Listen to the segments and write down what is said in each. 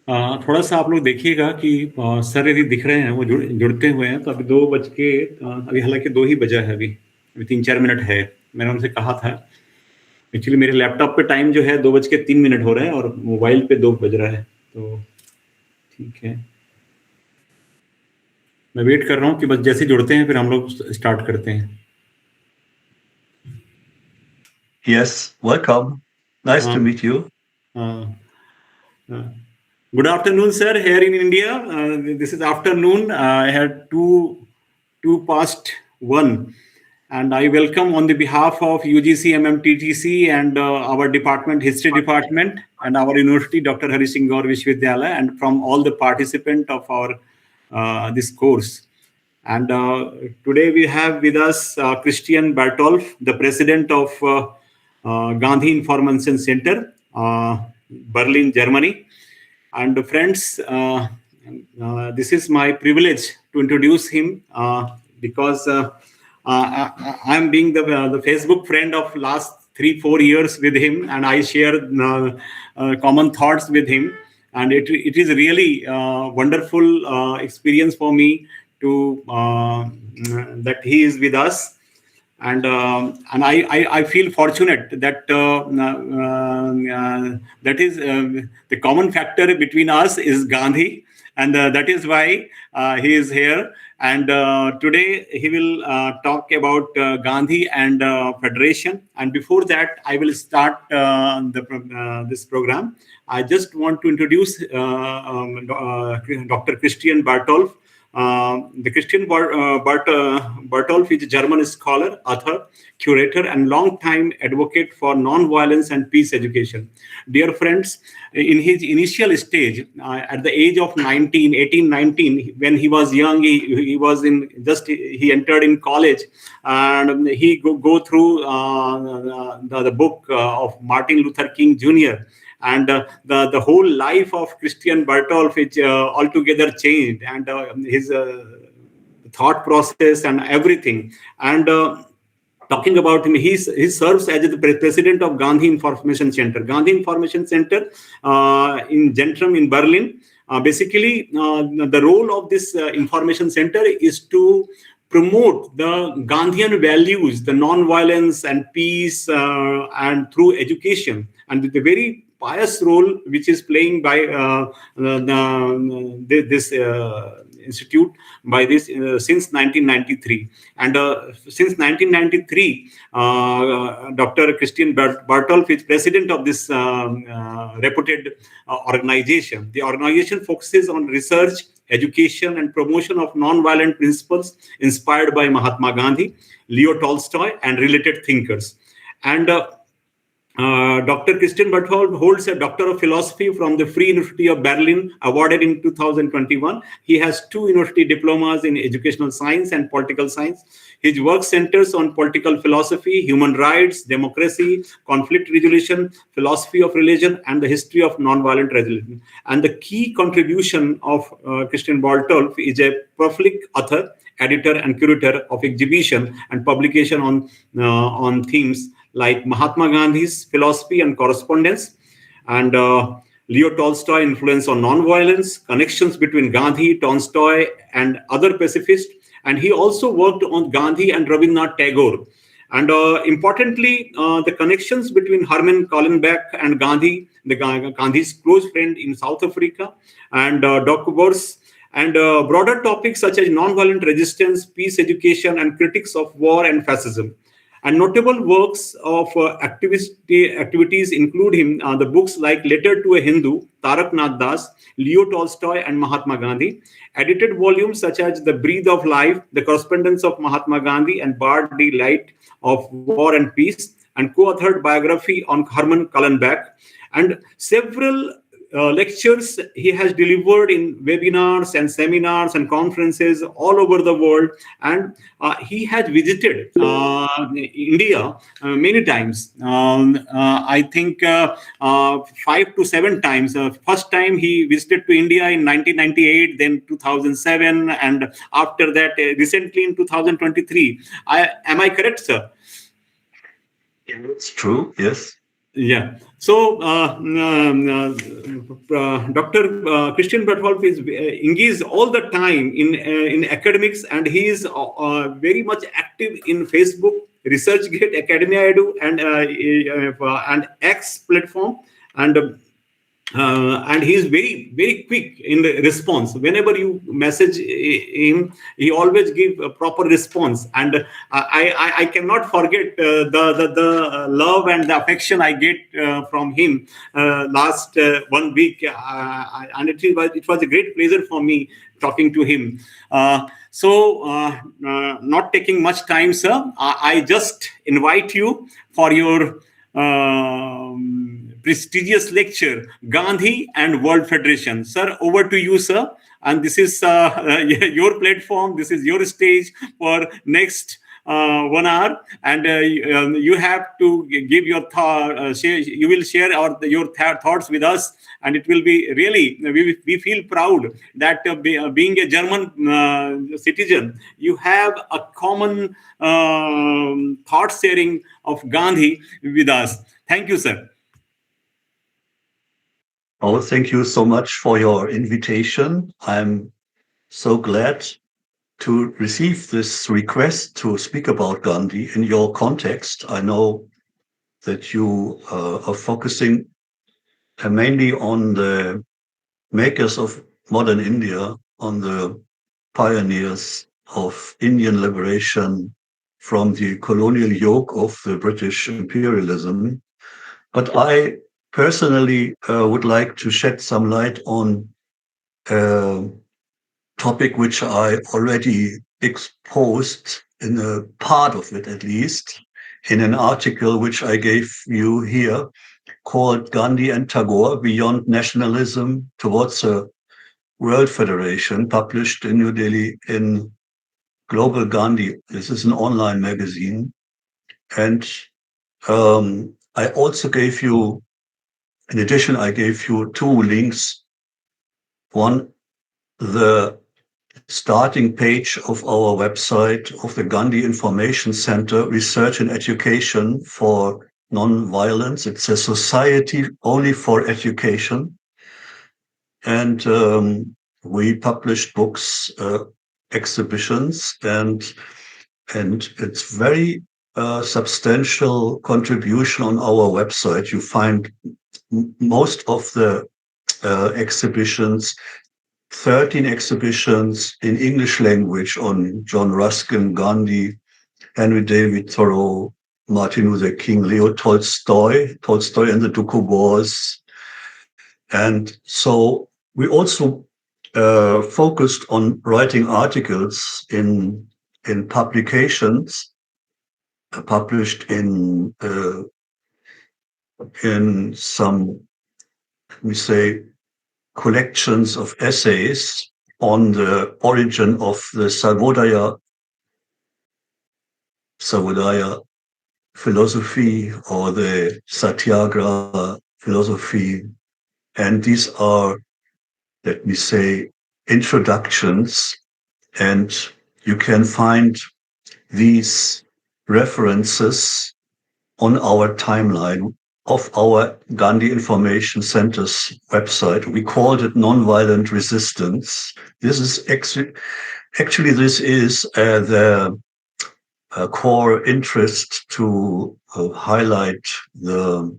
थोड़ा सा आप लोग देखिएगा कि सर यदि दिख रहे हैं वो जुड़ते हुए हैं। तो अभी 2 बज के अभी हालांकि 2 ही बजा है। अभी 3-4 मिनट है। मैंने उनसे कहा था। एक्चुअली मेरे लैपटॉप पे टाइम जो है 2 बज के 3 मिनट हो रहे हैं और मोबाइल पे 2 बज रहा है। तो ठीक है, मैं वेट कर रहा हूँ कि बस जैसे जुड़ते हैं फिर हम लोग स्टार्ट करते हैं। Yes, welcome. Nice हाँ, to meet you. हाँ, हाँ। Good afternoon, sir. Here in India, this is afternoon. I had two past one, and I welcome on the behalf of UGC MMTTC and our department, history department, and our university, Dr. Hari Singh Gaur Vishwavidyalaya, and from all the participant of our this course. And today we have with us Christian Bartolf, the president of Gandhi Information Center, Berlin, Germany. And friends, this is my privilege to introduce him because I'm being the Facebook friend of last 3-4 years with him, and I share common thoughts with him. And it is really wonderful experience for me to that he is with us. And I feel fortunate that that is the common factor between us is Gandhi, and that is why he is here. And today he will talk about Gandhi and Federation. And before that, I will start this program. I just want to introduce Dr. Christian Bartolf. The Christian Bartolf is a German scholar, author, curator, and long-time advocate for non-violence and peace education. Dear friends, in his initial stage, at the age of 19, when he was young, he was he entered in college, and he go through the book of Martin Luther King Jr., and the whole life of Christian Bartolf is altogether changed, and his thought process and everything. And talking about him, he serves as the president of Gandhi Information Center. Gandhi Information Center in Zentrum in Berlin. Basically, the role of this information center is to promote the Gandhian values, the non-violence and peace, and through education, and the very pious role which is playing by this institute by this since 1993. And since 1993, Dr. Christian Bartolf is president of this reputed organization. The organization focuses on research, education, and promotion of non-violent principles inspired by Mahatma Gandhi, Leo Tolstoy, and related thinkers. And Dr. Christian Barthold holds a Doctor of Philosophy from the Free University of Berlin, awarded in 2021. He has 2 university diplomas in educational science and political science. His work centers on political philosophy, human rights, democracy, conflict resolution, philosophy of religion, and the history of nonviolent resolution. And the key contribution of Christian Barthold is a prolific author, editor, and curator of exhibition and publication on themes like Mahatma Gandhi's philosophy and correspondence, and Leo Tolstoy influence on nonviolence, connections between Gandhi, Tolstoy, and other pacifists. And he also worked on Gandhi and Rabindranath Tagore. And importantly, the connections between Herman Kallenbach and Gandhi, Gandhi's close friend in South Africa, and Doc Bors, and broader topics such as nonviolent resistance, peace education, and critics of war and fascism. And notable works of activities include the books like Letter to a Hindu, Tarak Nath Das, Leo Tolstoy, and Mahatma Gandhi. Edited volumes such as The Breath of Life, The Correspondence of Mahatma Gandhi, and Bard the Light of War and Peace, and co-authored biography on Herman Kallenbach, and several lectures he has delivered in webinars and seminars and conferences all over the world. And he has visited India many times. I think 5 to 7 times. First time he visited to India in 1998, then 2007, and after that, recently in 2023. Am I correct, sir? It's true, yes. Yeah. So, Dr. Christian Bartolf is engaged all the time in academics, and he is very much active in Facebook, ResearchGate, Academia Edu, and X platform, and and he is very quick in the response. Whenever you message him, he always give a proper response, and I cannot forget the love and the affection I get from him last 1 week, and it was a great pleasure for me talking to him. Not taking much time, sir, I just invite you for your prestigious lecture, Gandhi and World Federation. Sir, over to you, sir. And this is your platform. This is your stage for next 1 hour, and you have to give your you will share your thoughts with us, and it will be really, we feel proud that being a German citizen, you have a common thought sharing of Gandhi with us. Thank you, sir. Oh, thank you so much for your invitation. I'm so glad to receive this request to speak about Gandhi in your context. I know that you are focusing mainly on the makers of modern India, on the pioneers of Indian liberation from the colonial yoke of the British imperialism. But I personally would like to shed some light on a topic which I already exposed in a part of it, at least, in an article which I gave you here called Gandhi and Tagore Beyond Nationalism Towards a World Federation, published in New Delhi in Global Gandhi. This is an online magazine. And I also gave you, in addition, I gave you two links. One, the starting page of our website of the Gandhi Information Center, Research and Education for Nonviolence. It's a society only for education. And we published books, exhibitions, and it's very substantial contribution on our website. You find most of the exhibitions, 13 exhibitions in English language on John Ruskin, Gandhi, Henry David Thoreau, Martin Luther King, Leo Tolstoy and the Duku Wars. And so we also focused on writing articles in publications published in some, let me say, collections of essays on the origin of the Savodaya philosophy or the Satyagraha philosophy. And these are, let me say, introductions, and you can find these references on our timeline of our Gandhi Information Center's website. We called it Nonviolent Resistance. This is actually this is the core interest to highlight the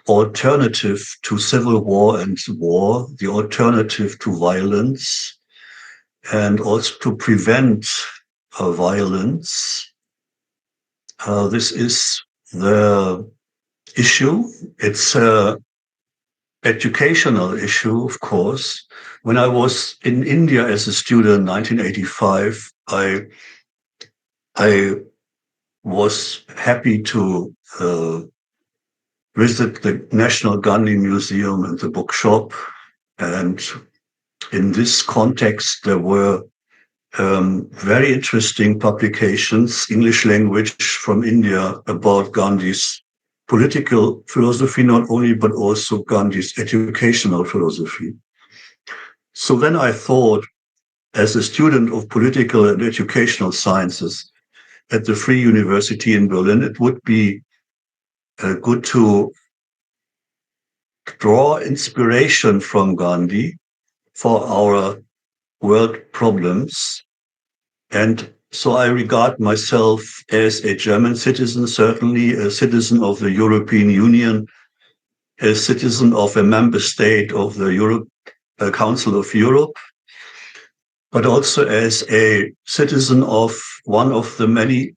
alternative to civil war and war, the alternative to violence, and also to prevent violence. This is the issue. It's an educational issue, of course. When I was in India as a student in 1985, I was happy to visit the National Gandhi Museum and the bookshop. And in this context, there were very interesting publications, English language from India, about Gandhi's political philosophy, not only, but also Gandhi's educational philosophy. So then I thought, as a student of political and educational sciences at the Free University in Berlin, it would be good to draw inspiration from Gandhi for our world problems. And so I regard myself as a German citizen, certainly a citizen of the European Union, a citizen of a member state of the Council of Europe, but also as a citizen of one of the many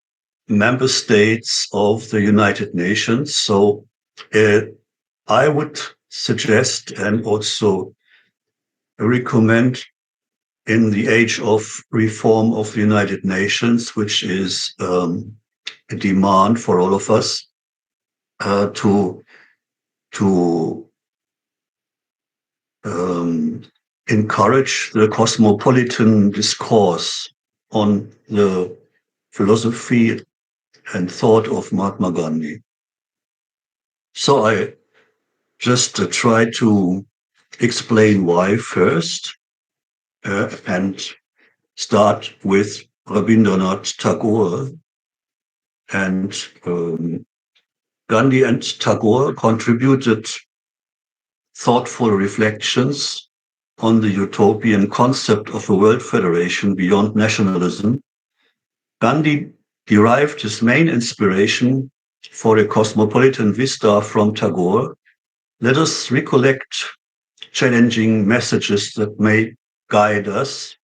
member states of the United Nations. So I would suggest and also recommend in the age of reform of the United Nations, which is a demand for all of us to um, encourage the cosmopolitan discourse on the philosophy and thought of Mahatma Gandhi. So I just try to explain why first and start with Rabindranath Tagore. And Gandhi and Tagore contributed thoughtful reflections on the utopian concept of a world federation beyond nationalism. Gandhi derived his main inspiration for a cosmopolitan vista from Tagore. Let us recollect challenging messages that may guide us.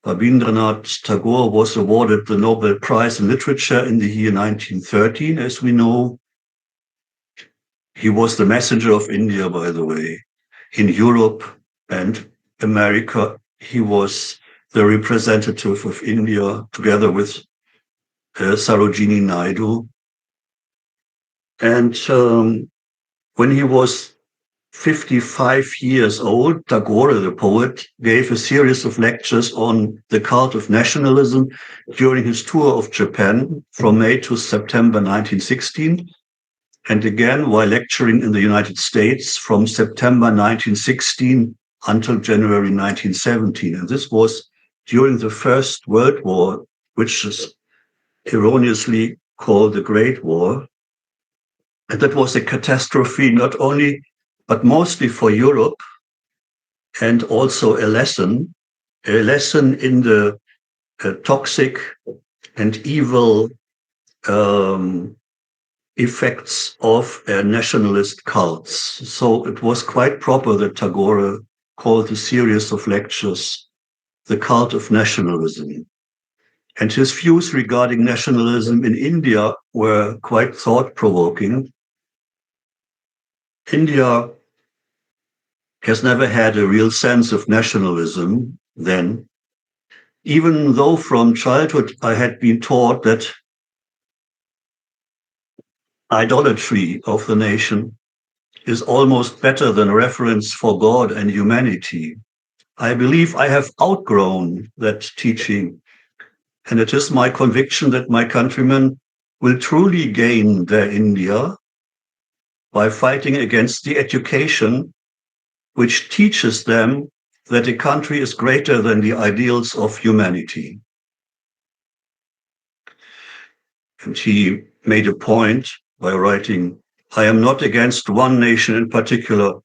Rabindranath Tagore was awarded the Nobel Prize in Literature in the year 1913, as we know. He was the messenger of India, by the way. In Europe and America, he was the representative of India together with Sarojini Naidu. And when he was 55 years old, Tagore, the poet, gave a series of lectures on the cult of nationalism during his tour of Japan from May to September 1916, and again while lecturing in the United States from September 1916 until January 1917. And this was during the First World War, which is erroneously called the Great War. And that was a catastrophe, not only, but mostly for Europe, and also a lesson in the toxic and evil effects of nationalist cults. So it was quite proper that Tagore called the series of lectures the cult of nationalism. And his views regarding nationalism in India were quite thought-provoking. India has never had a real sense of nationalism then, even though from childhood I had been taught that idolatry of the nation is almost better than reverence for God and humanity. I believe I have outgrown that teaching, and it is my conviction that my countrymen will truly gain their India by fighting against the education which teaches them that a country is greater than the ideals of humanity. And he made a point by writing, I am not against one nation in particular,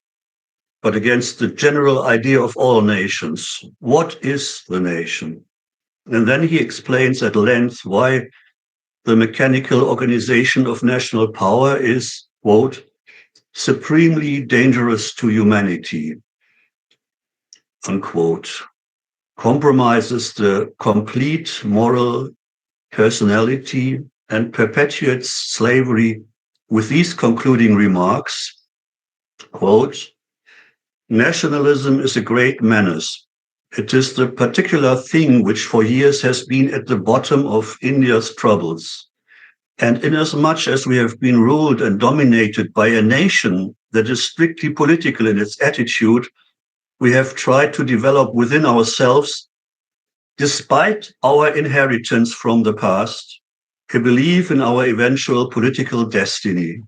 but against the general idea of all nations. What is the nation? And then he explains at length why the mechanical organization of national power is, quote, supremely dangerous to humanity, unquote, compromises the complete moral personality and perpetuates slavery with these concluding remarks, quote, nationalism is a great menace. It is the particular thing which for years has been at the bottom of India's troubles. And inasmuch as we have been ruled and dominated by a nation that is strictly political in its attitude, we have tried to develop within ourselves, despite our inheritance from the past, a belief in our eventual political destiny.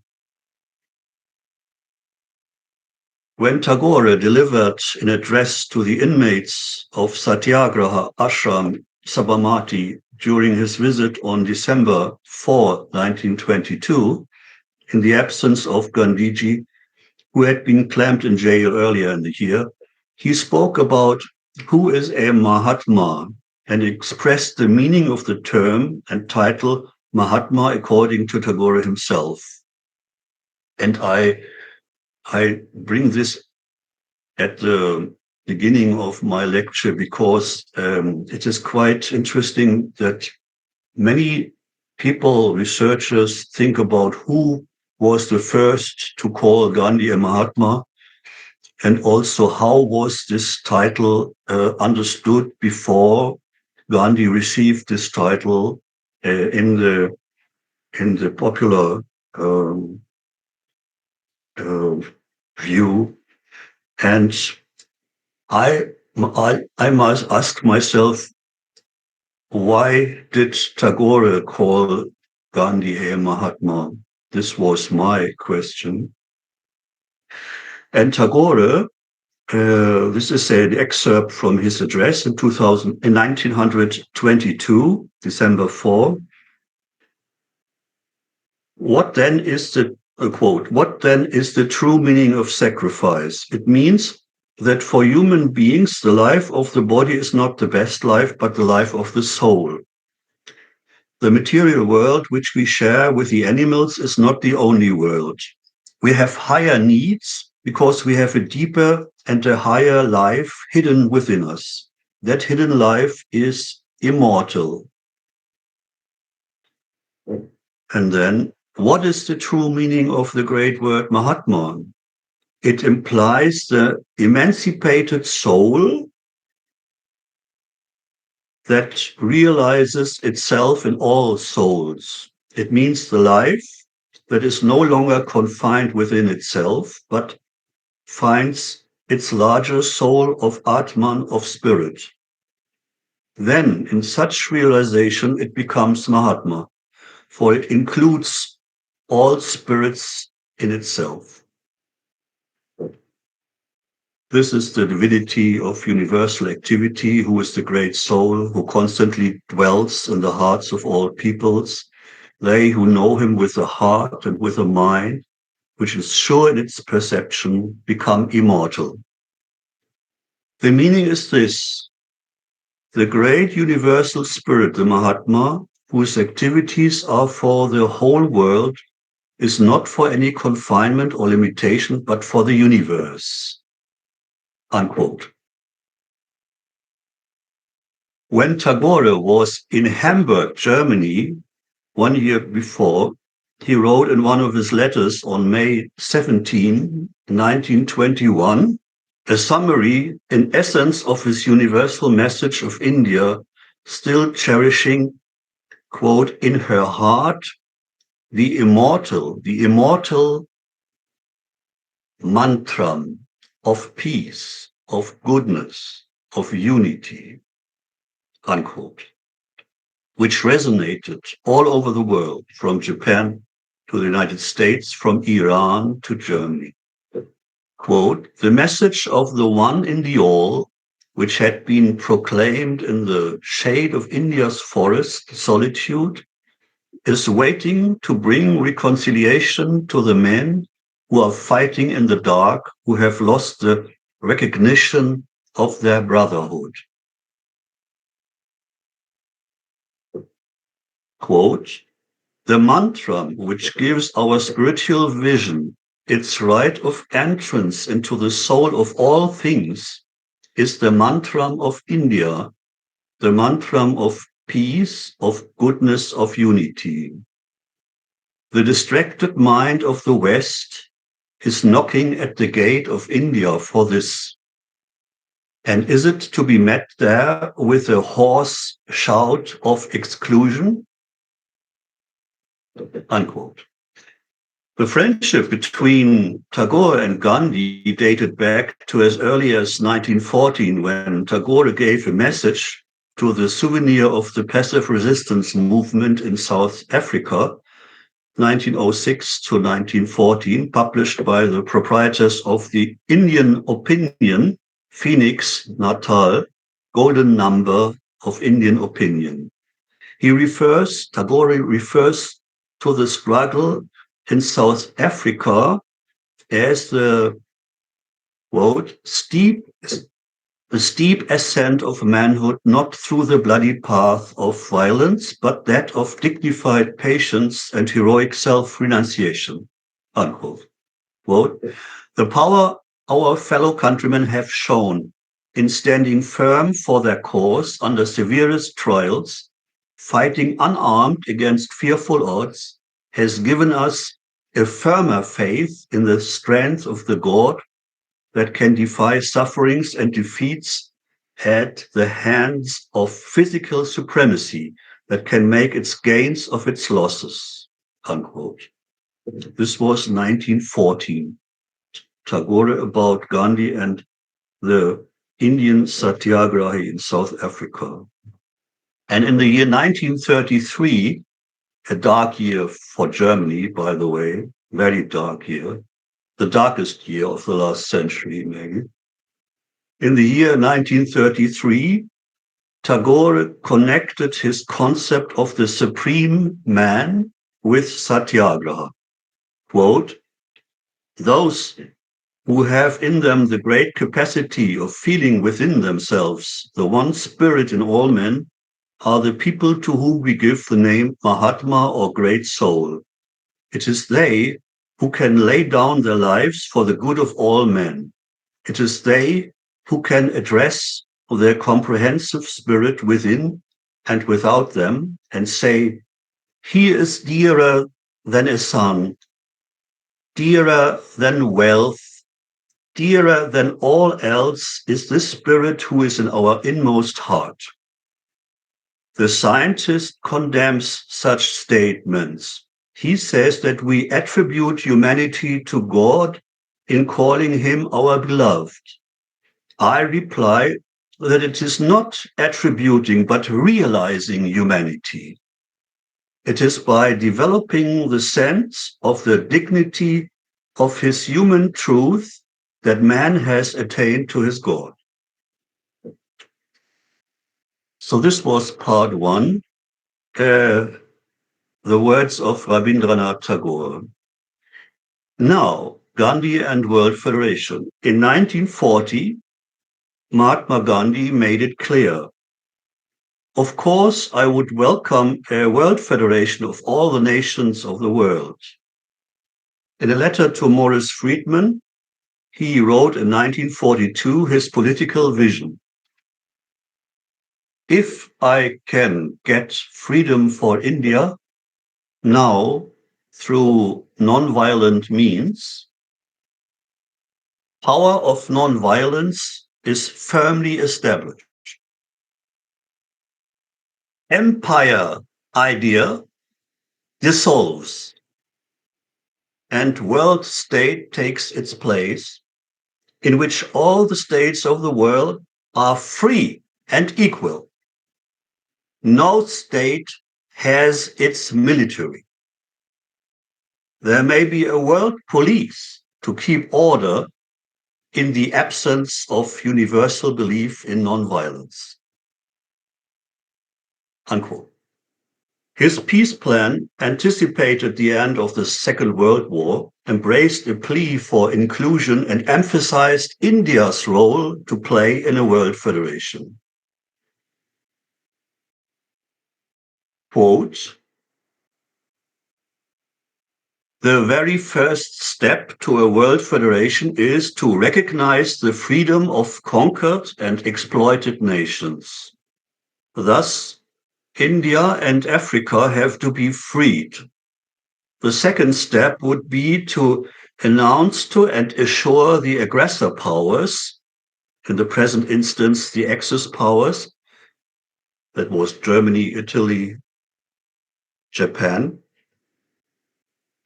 When Tagore delivered an address to the inmates of Satyagraha Ashram Sabarmati during his visit on December 4, 1922, in the absence of Gandhiji, who had been clamped in jail earlier in the year, he spoke about who is a Mahatma and expressed the meaning of the term and title Mahatma according to Tagore himself. And I bring this at the beginning of my lecture because it is quite interesting that many people, researchers, think about who was the first to call Gandhi a Mahatma, and also how was this title understood before Gandhi received this title in the popular um, uh, view. And I must ask myself, why did Tagore call Gandhi a Mahatma? This was my question. And Tagore, this is an excerpt from his address in 1922, December 4. What then is the quote? What then is the true meaning of sacrifice? It means that for human beings, the life of the body is not the best life, but the life of the soul. The material world which we share with the animals is not the only world. We have higher needs because we have a deeper and a higher life hidden within us. That hidden life is immortal. And then, what is the true meaning of the great word Mahatma? It implies the emancipated soul that realizes itself in all souls. It means the life that is no longer confined within itself, but finds its larger soul of Atman, of spirit. Then, in such realization, it becomes Mahatma, for it includes all spirits in itself. This is the divinity of universal activity, who is the great soul, who constantly dwells in the hearts of all peoples. They who know him with a heart and with a mind, which is sure in its perception, become immortal. The meaning is this: the great universal spirit, the Mahatma, whose activities are for the whole world, is not for any confinement or limitation, but for the universe. Unquote. When Tagore was in Hamburg, Germany, 1 year before, he wrote in one of his letters on May 17, 1921, a summary, in essence, of his universal message of India, still cherishing, quote, in her heart, the immortal mantram of peace, of goodness, of unity, unquote, which resonated all over the world, from Japan to the United States, from Iran to Germany. Quote, the message of the one in the all, which had been proclaimed in the shade of India's forest solitude, is waiting to bring reconciliation to the men who are fighting in the dark, who have lost the recognition of their brotherhood. Quote, the mantra which gives our spiritual vision its right of entrance into the soul of all things is the mantra of India, the mantra of peace, of goodness, of unity. The distracted mind of the West is knocking at the gate of India for this. And is it to be met there with a hoarse shout of exclusion? Unquote. The friendship between Tagore and Gandhi dated back to as early as 1914, when Tagore gave a message to the souvenir of the passive resistance movement in South Africa, 1906 to 1914, published by the proprietors of the Indian Opinion, Phoenix, Natal, Golden Number of Indian Opinion. Tagore refers to the struggle in South Africa as quote, the steep ascent of manhood, not through the bloody path of violence, but that of dignified patience and heroic self-renunciation, unquote. Quote, the power our fellow countrymen have shown in standing firm for their cause under severest trials, fighting unarmed against fearful odds, has given us a firmer faith in the strength of the God that can defy sufferings and defeats at the hands of physical supremacy that can make its gains of its losses, unquote. This was 1914. Tagore about Gandhi and the Indian Satyagrahi in South Africa. And in the year 1933, a dark year for Germany, by the way, very dark year, the darkest year of the last century, maybe. In the year 1933, Tagore connected his concept of the supreme man with satyagraha. Quote, those who have in them the great capacity of feeling within themselves the one spirit in all men are the people to whom we give the name Mahatma or Great Soul. It is they who can lay down their lives for the good of all men. It is they who can address their comprehensive spirit within and without them and say, he is dearer than a son, dearer than wealth, dearer than all else is this spirit who is in our inmost heart. The scientist condemns such statements. He says that we attribute humanity to God in calling him our beloved. I reply that it is not attributing but realizing humanity. It is by developing the sense of the dignity of his human truth that man has attained to his God. So this was part one, the words of Rabindranath Tagore. Now, Gandhi and World Federation. In 1940, Mahatma Gandhi made it clear. Of course, I would welcome a World Federation of all the nations of the world. In a letter to Morris Friedman, he wrote in 1942 his political vision. If I can get freedom for India now through non-violent means, power of non-violence is firmly established. Empire idea dissolves and world state takes its place, in which all the states of the world are free and equal. No state has its military. There may be a world police to keep order in the absence of universal belief in nonviolence. Unquote. His peace plan anticipated the end of the Second World War, embraced a plea for inclusion, and emphasized India's role to play in a world federation. Quote, the very first step to a world federation is to recognize the freedom of conquered and exploited nations. Thus, India and Africa have to be freed. The second step would be to announce to and assure the aggressor powers, in the present instance, the Axis powers, that was Germany, Italy, Japan.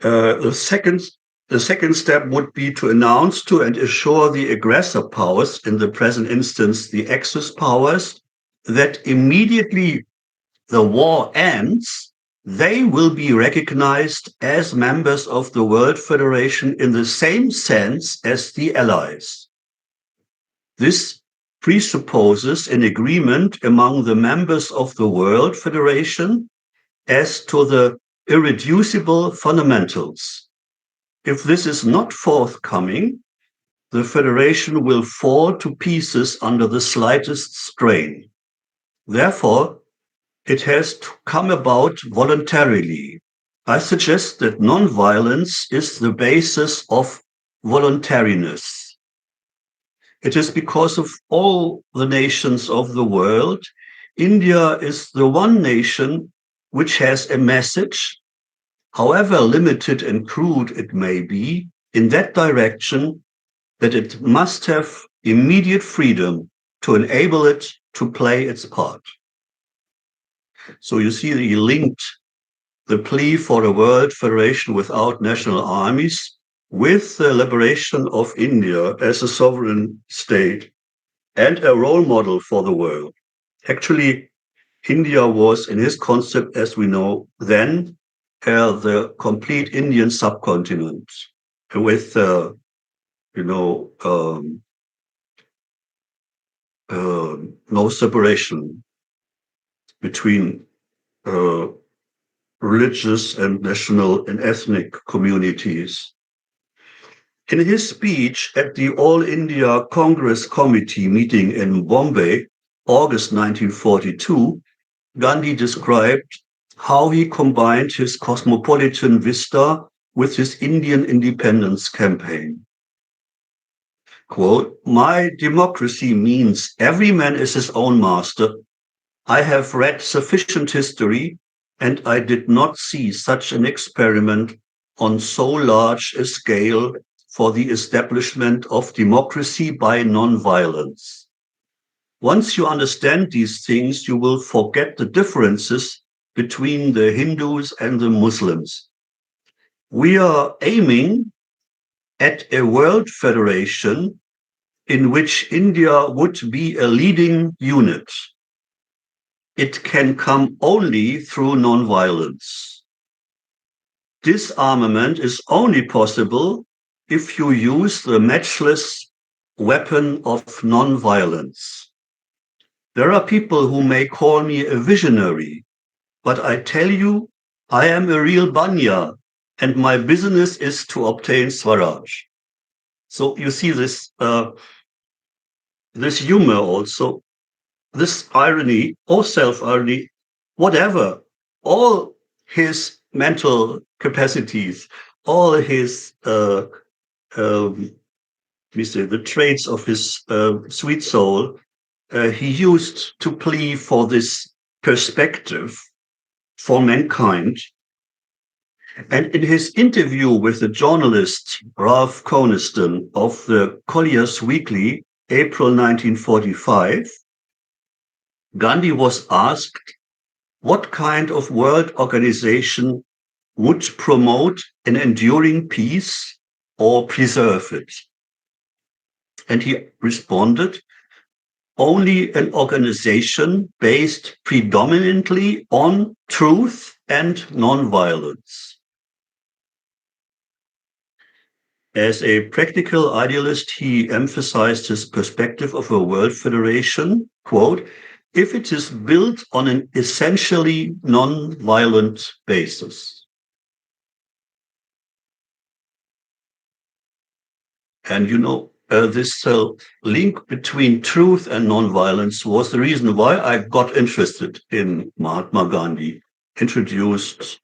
The second step would be to announce to and assure the aggressor powers, in the present instance, the Axis powers, that immediately the war ends, they will be recognized as members of the World Federation in the same sense as the Allies. This presupposes an agreement among the members of the World Federation as to the irreducible fundamentals. If this is not forthcoming, the federation will fall to pieces under the slightest strain. Therefore, it has to come about voluntarily. I suggest that non-violence is the basis of voluntariness. It is because of all the nations of the world, India is the one nation which has a message, however limited and crude it may be, in that direction, that it must have immediate freedom to enable it to play its part. So you see, he linked the plea for a world federation without national armies with the liberation of India as a sovereign state and a role model for the world. Actually, India was, in his concept, as we know, then the complete Indian subcontinent with, you know, no separation between uh, religious and national and ethnic communities. In his speech at the All India Congress Committee meeting in Bombay, August 1942, Gandhi described how he combined his cosmopolitan vista with his Indian independence campaign. Quote, "My democracy means every man is his own master. I have read sufficient history, and I did not see such an experiment on so large a scale for the establishment of democracy by nonviolence. Once you understand these things, you will forget the differences between the Hindus and the Muslims. We are aiming at a world federation in which India would be a leading unit. It can come only through nonviolence. Disarmament is only possible if you use the matchless weapon of nonviolence. There are people who may call me a visionary, but I tell you, I am a real Banya, and my business is to obtain Swaraj." So you see this humor also, this irony or self-irony, whatever, all his mental capacities, all his, we say, the traits of his sweet soul, he used to plea for this perspective for mankind. And in his interview with the journalist Ralph Coniston of the Collier's Weekly, April 1945, Gandhi was asked what kind of world organization would promote an enduring peace or preserve it. And he responded, only an organization based predominantly on truth and nonviolence. As a practical idealist, he emphasized his perspective of a world federation, quote, if it is built on an essentially non-violent basis. And this link between truth and nonviolence was the reason why I got interested in Mahatma Gandhi, introduced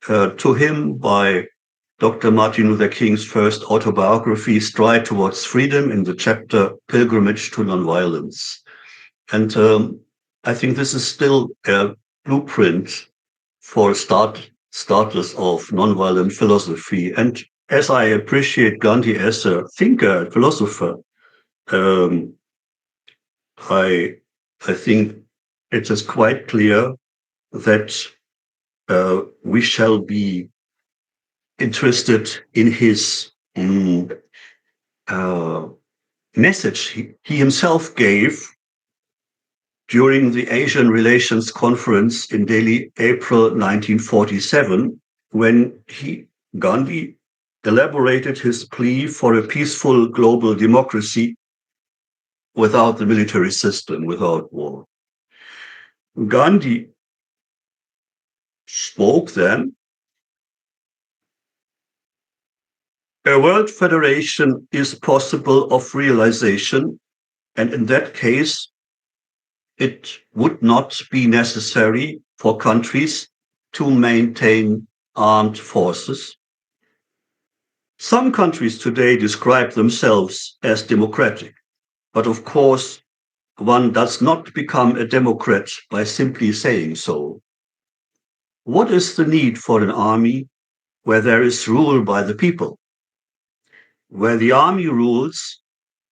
to him by Dr. Martin Luther King's first autobiography, Stride Towards Freedom, in the chapter Pilgrimage to Nonviolence. And I think this is still a blueprint for starters of nonviolent philosophy. And as I appreciate Gandhi as a thinker, philosopher, um, I think it is quite clear that we shall be interested in his message he himself gave during the Asian Relations Conference in Delhi, April 1947, when Gandhi, elaborated his plea for a peaceful global democracy without the military system, without war. Gandhi spoke then A world federation is possible of realization, and in that case, it would not be necessary for countries to maintain armed forces. Some countries today describe themselves as democratic, but of course, one does not become a democrat by simply saying so. What is the need for an army where there is rule by the people? Where the army rules,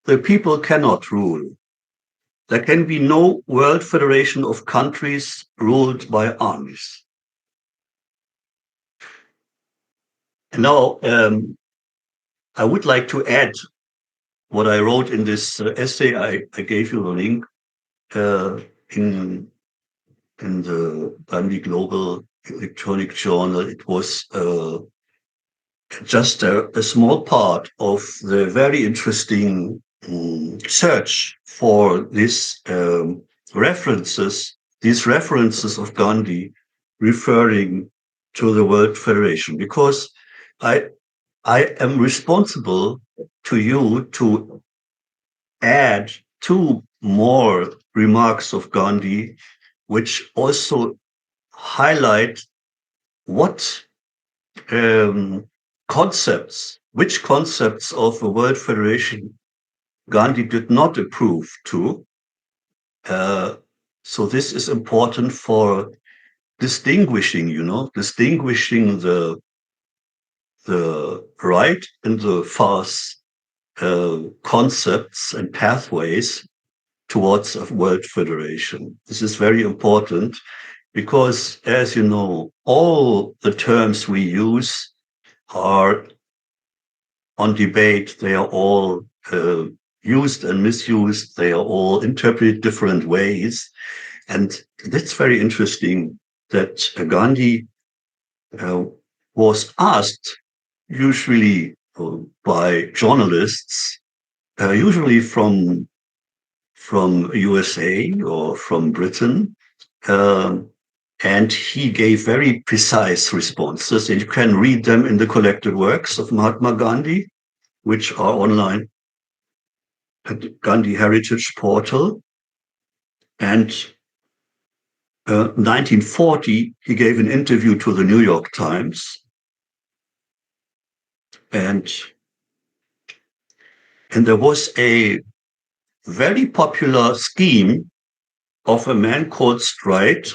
the people cannot rule. There can be no world federation of countries ruled by armies. And now, I would like to add what I wrote in this essay. I gave you the link uh, in in the Gandhi Global Electronic Journal. It was just a small part of the very interesting search for references, these references of Gandhi referring to the World Federation, because I I am responsible to you to add two more remarks of Gandhi, which also highlight what um, which concepts of a world federation Gandhi did not approve to. Uh, so this is important for distinguishing the right and the false concepts and pathways towards a world federation. This is very important because, as you know, all the terms we use are on debate. They are all used and misused. They are all interpreted different ways. And that's very interesting that Gandhi uh, was asked, usually by journalists, usually from USA or from Britain, um, and he gave very precise responses. And you can read them in the collected works of Mahatma Gandhi, which are online at the Gandhi Heritage Portal. And 1940, he gave an interview to the New York Times, and there was a very popular scheme of a man called Stride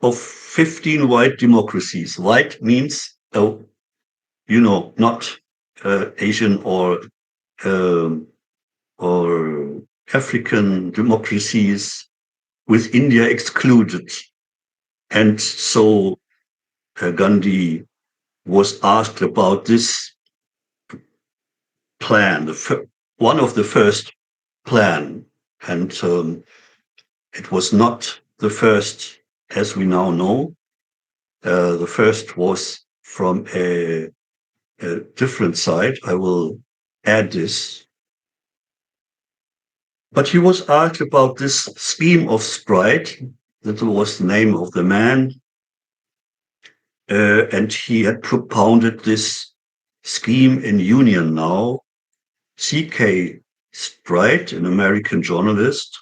of 15 white democracies. White means, not Asian um, or African democracies, with India excluded. And so Gandhi was asked about this plan, one of the first plan, and it was not the first, as we now know. The first was from a different side. I will add this. But he was asked about this scheme of Sprite, that was the name of the man, and he had propounded this scheme in Union Now. C.K. Stride, an American journalist.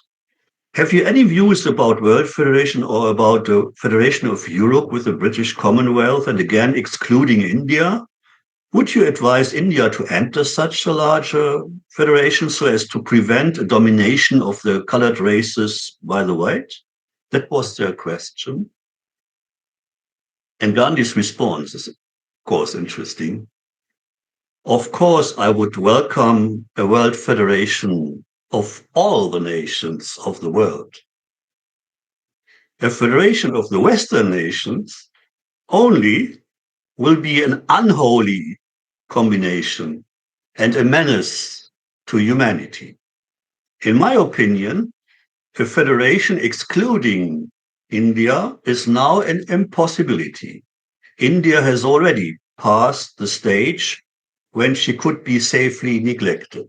Have you any views about World Federation or about the Federation of Europe with the British Commonwealth and again excluding India? Would you advise India to enter such a large federation so as to prevent a domination of the colored races by the white? That was their question. And Gandhi's response is, of course, interesting. Of course, I would welcome a world federation of all the nations of the world. A federation of the Western nations only will be an unholy combination and a menace to humanity. In my opinion, a federation excluding India is now an impossibility. India has already passed the stage when she could be safely neglected.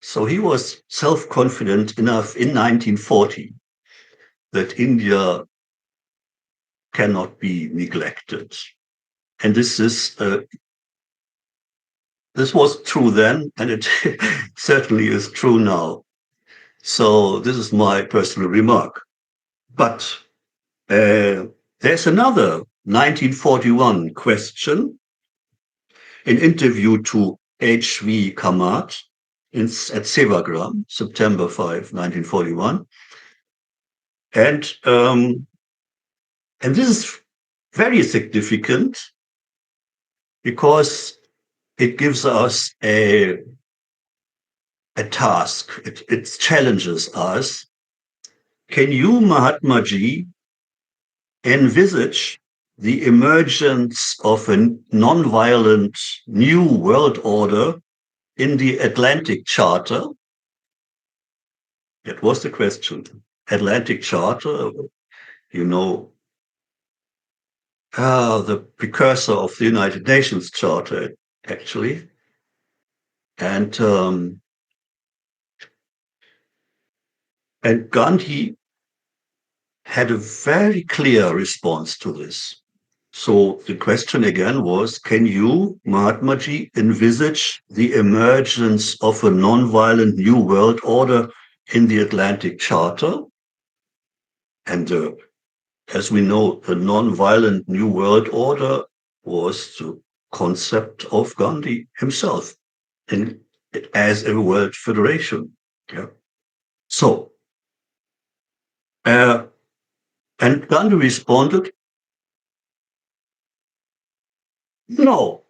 So he was self-confident enough in 1940 that India cannot be neglected. And this is this was true then, and it certainly is true now. So this is my personal remark. But there's another 1941 question, an interview to H.V. Kamat at Sevagram, September 5, 1941. And, um, and this is very significant because it gives us a task. It challenges us. Can you, Mahatma Ji, envisage the emergence of a nonviolent new world order in the Atlantic Charter? That was the question. Atlantic Charter, you know, the precursor of the United Nations Charter, actually. And Gandhi had a very clear response to this. So the question again was, can you, Mahatma Ji, envisage the emergence of a nonviolent new world order in the Atlantic Charter? And as we know, the nonviolent new world order was the concept of Gandhi himself in, as a world federation. Yeah. So, uh, and Gandhi responded, no,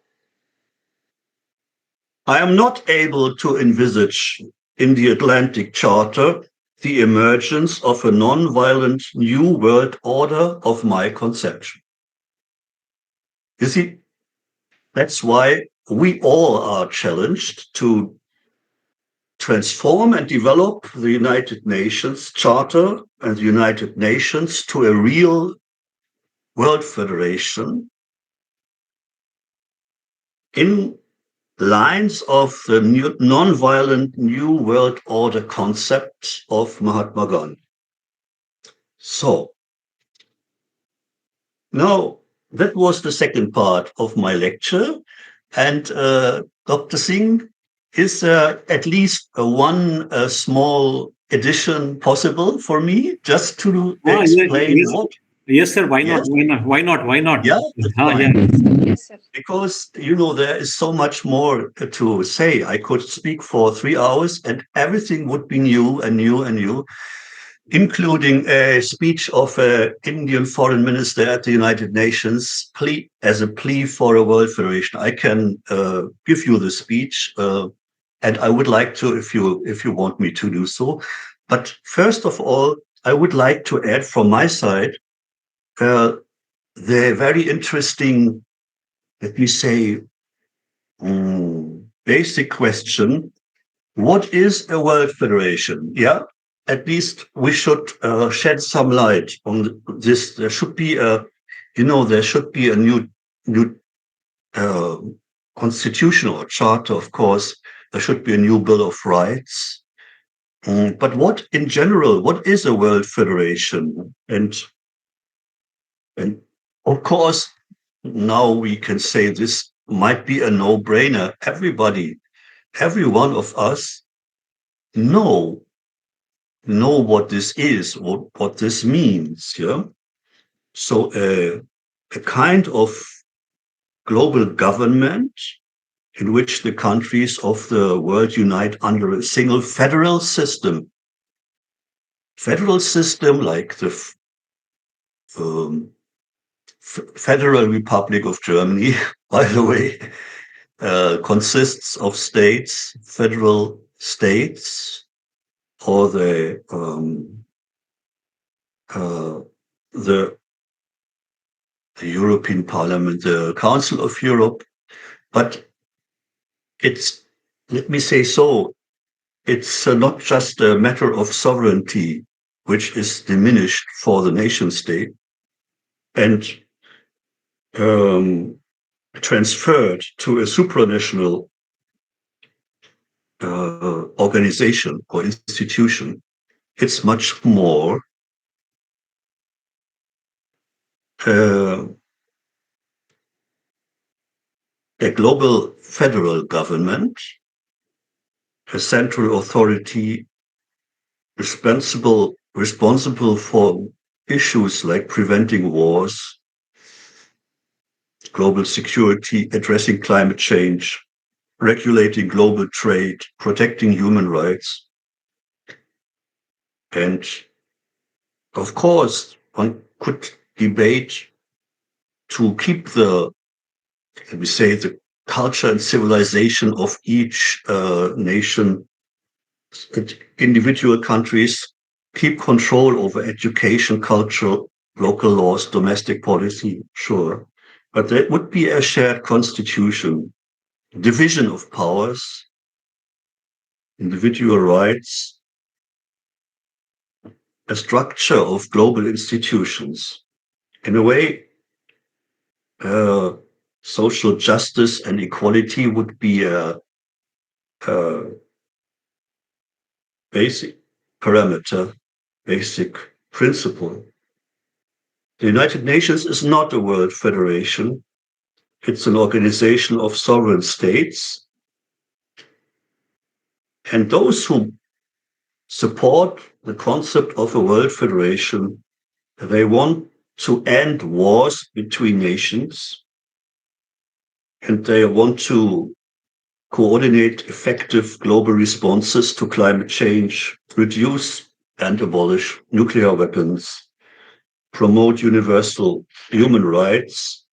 I am not able to envisage in the Atlantic Charter the emergence of a non-violent new world order of my conception. You see, that's why we all are challenged to transform and develop the United Nations Charter and the United Nations to a real world federation in lines of the non-violent new world order concept of Mahatma Gandhi. So now that was the second part of my lecture. And Dr. Singh, is at least one small addition possible for me just to explain Yes, what? yes, sir. Why not? Yes, Why not? Why not? Why not? yeah, that's Yeah. fine. Yes, sir. Because, you know, there is so much more to say. I could speak for 3 hours and everything would be new and new and new, including a speech of an Indian foreign minister at the United Nations as a plea for a world federation. I can give you the speech, and I would like to, if you want me to do so. But first of all, I would like to add from my side uh, the very interesting, let me say, basic question: what is a world federation? Yeah, at least we should shed some light on this. There should be there should be a new uh, constitution or charter, of course. There should be a new Bill of Rights. But what, in general, what is a world federation? And of course, now we can say this might be a no-brainer. Every one of us know what this is, what this means. Yeah. So a kind of global government in which the countries of the world unite under a single federal system. Federal system like the um, Federal Republic of Germany, by the way, consists of states, federal states, or uh, the European Parliament, the Council of Europe. But it's, let me say so, it's not just a matter of sovereignty, which is diminished for the nation state and um, transferred to a supranational organization or institution. It's much more uh, a global federal government, a central authority responsible for issues like preventing wars, global security, addressing climate change, regulating global trade, protecting human rights. And of course, one could debate to keep let me say, the culture and civilization of each nation, individual countries, keep control over education, culture, local laws, domestic policy, sure. But there would be a shared constitution, division of powers, individual rights, a structure of global institutions. In a way, uh, social justice and equality would be a basic parameter, basic principle. The United Nations is not a world federation. It's an organization of sovereign states. And those who support the concept of a world federation, they want to end wars between nations, and they want to coordinate effective global responses to climate change, reduce and abolish nuclear weapons, promote universal human rights.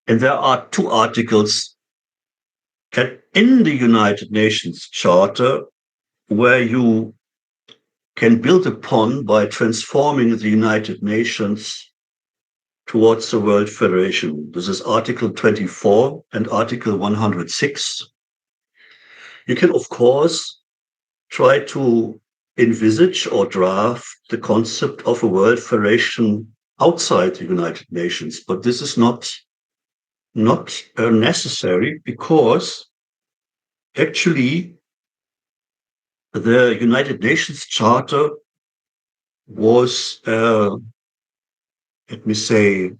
And there are two articles in the United Nations Charter where you can build upon by transforming the United Nations towards the World Federation. This is Article 24 and Article 106. You can, of course, try to envisage or draft the concept of a world federation outside the United Nations, but this is not necessary because actually the United Nations Charter was, let me say,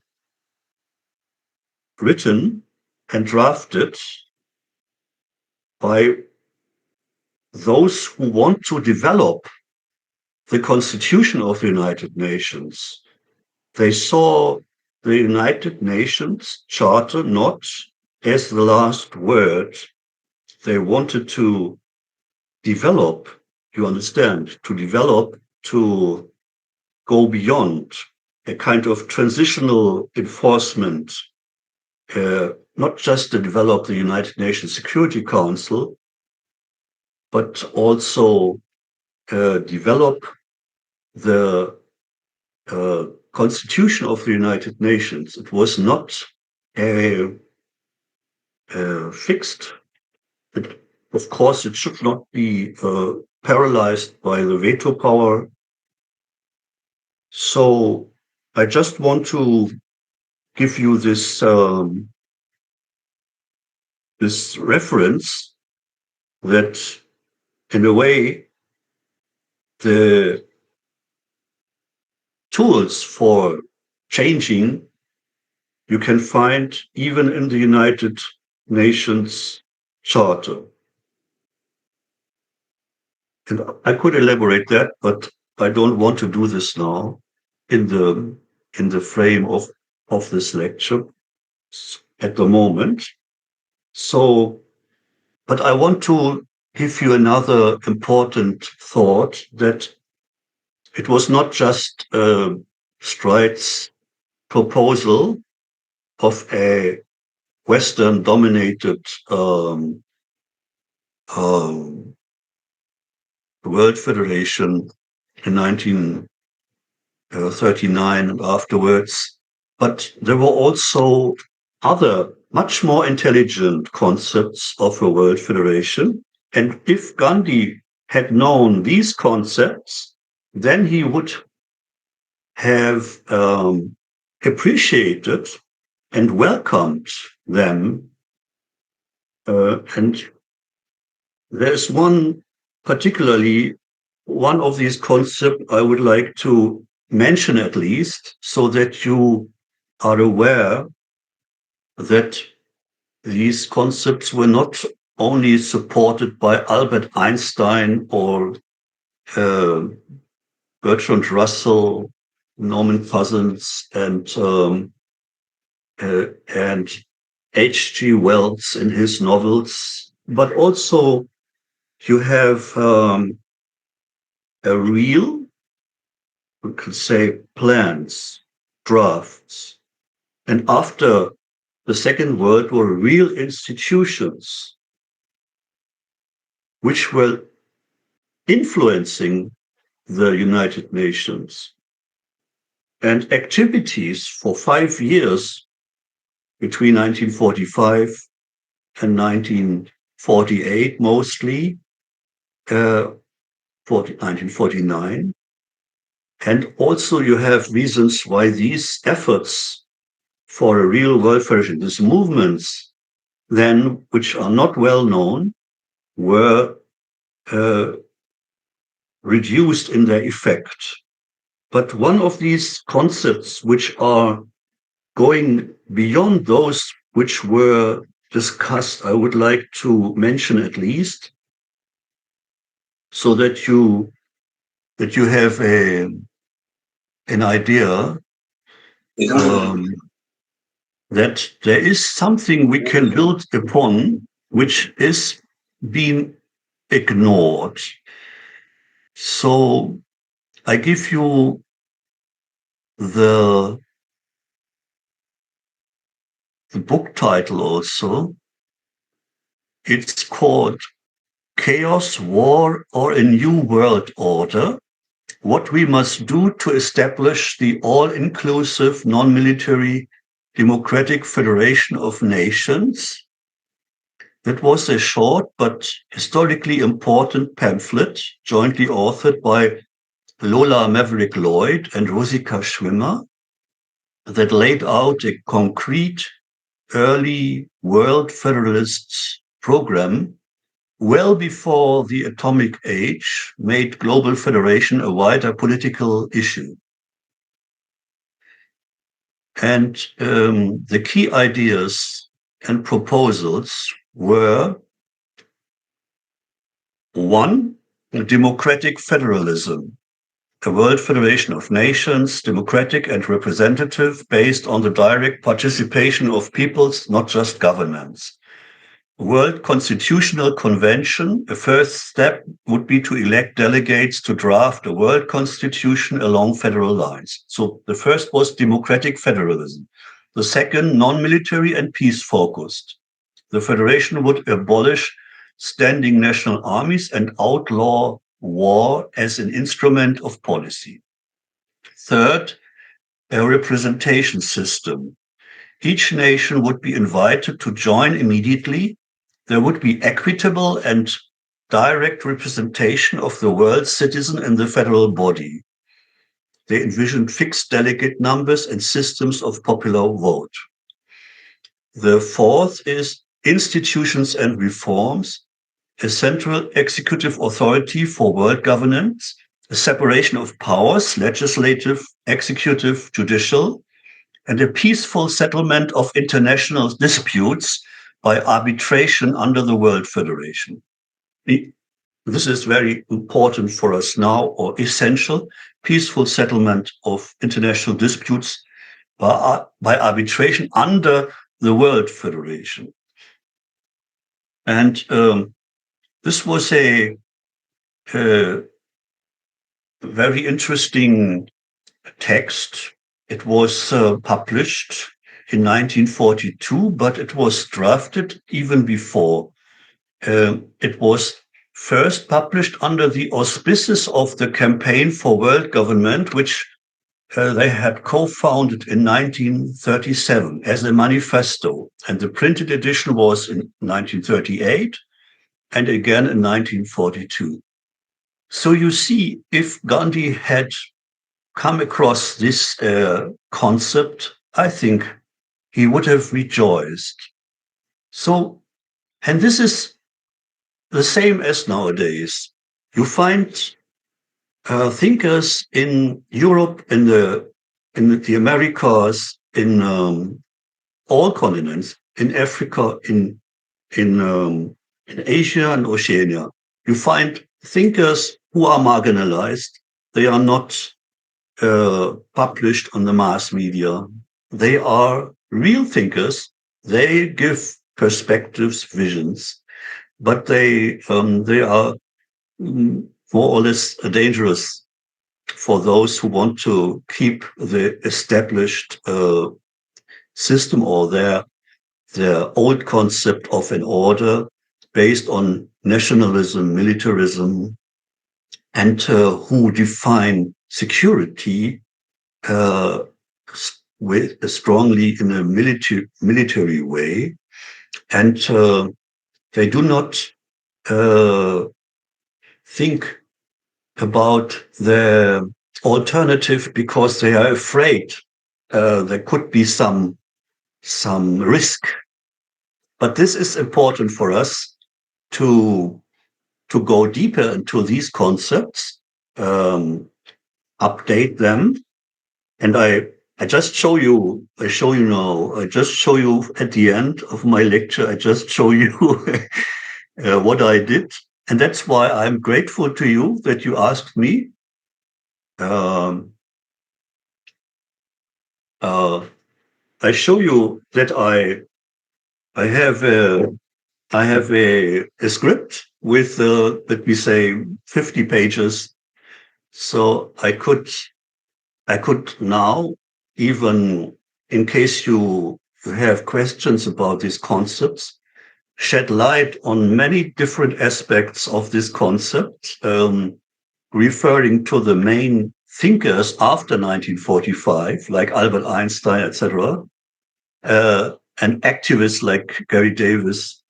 written and drafted by those who want to develop the Constitution of the United Nations. They saw the United Nations Charter not as the last word. They wanted to develop, you understand, to develop, to go beyond a kind of transitional enforcement, not just to develop the United Nations Security Council, but also develop the Constitution of the United Nations. It was not fixed. Of course, it should not be paralyzed by the veto power. So I just want to give you this reference that, in a way, the tools for changing you can find even in the United Nations Charter. And I could elaborate that, but I don't want to do this now in the frame of this lecture at the moment. So, but I want to give you another important thought that it was not just Streit's proposal of a Western-dominated um, World Federation in 1939 and afterwards, but there were also other, much more intelligent concepts of a World Federation. And if Gandhi had known these concepts, then he would have appreciated and welcomed them. And there's particularly one of these concepts I would like to mention at least, so that you are aware that these concepts were not only supported by Albert Einstein or uh, Bertrand Russell, Norman Cousins, and H.G. Wells in his novels, but also you have a real, we could say, plans, drafts, and after the Second World War, real institutions which were influencing the United Nations and activities for 5 years between 1945 and 1948, mostly, 1949. And also you have reasons why these efforts for a real world federation, these movements, then, which are not well known, were uh, reduced in their effect. But one of these concepts which are going beyond those which were discussed, I would like to mention at least, so that you have an idea um, that there is something we can build upon which is being ignored. So I give you the the book title also. It's called Chaos, War, or a New World Order: What We Must Do to Establish the All-Inclusive Non-Military Democratic Federation of Nations. That was a short but historically important pamphlet jointly authored by Lola Maverick Lloyd and Rosika Schwimmer that laid out a concrete early World Federalists program well before the atomic age made global federation a wider political issue. And the key ideas and proposals were: one, democratic federalism, a world federation of nations, democratic and representative, based on the direct participation of peoples, not just governments. World Constitutional Convention, a first step would be to elect delegates to draft a world constitution along federal lines. So the first was democratic federalism. The second, non-military and peace-focused. The federation would abolish standing national armies and outlaw war as an instrument of policy. Third, a representation system. Each nation would be invited to join immediately. There would be equitable and direct representation of the world's citizen in the federal body. They envisioned fixed delegate numbers and systems of popular vote. The fourth is institutions and reforms, a central executive authority for world governance, a separation of powers, legislative, executive, judicial, and a peaceful settlement of international disputes by arbitration under the World Federation. This is very important for us now, or essential: peaceful settlement of international disputes by arbitration under the World Federation. And this was a very interesting text. It was published in 1942, but it was drafted even before. It was first published under the auspices of the Campaign for World Government, which they had co-founded in 1937 as a manifesto. And the printed edition was in 1938 and again in 1942. So you see, if Gandhi had come across this concept, I think he would have rejoiced. So, and this is the same as nowadays. You find thinkers in Europe, in the Americas, all continents, in Africa, in Asia and Oceania. You find thinkers who are marginalized. They are not published on the mass media. They are real thinkers. They give perspectives, visions, but they are more or less dangerous for those who want to keep the established system or their old concept of an order based on nationalism, militarism, and who define security uh, with, strongly in a military way, and they do not uh, think about the alternative because they are afraid there could be some risk. But this is important for us to go deeper into these concepts, um, update them, and I just show you. I show you now. I just show you at the end of my lecture. I just show you what I did, and that's why I'm grateful to you that you asked me. Um, uh, I show you that I have a script with let me say 50 pages, so I could now, even in case you have questions about these concepts, shed light on many different aspects of this concept, referring to the main thinkers after 1945, like Albert Einstein, etc., uh, and activists like Gary Davis,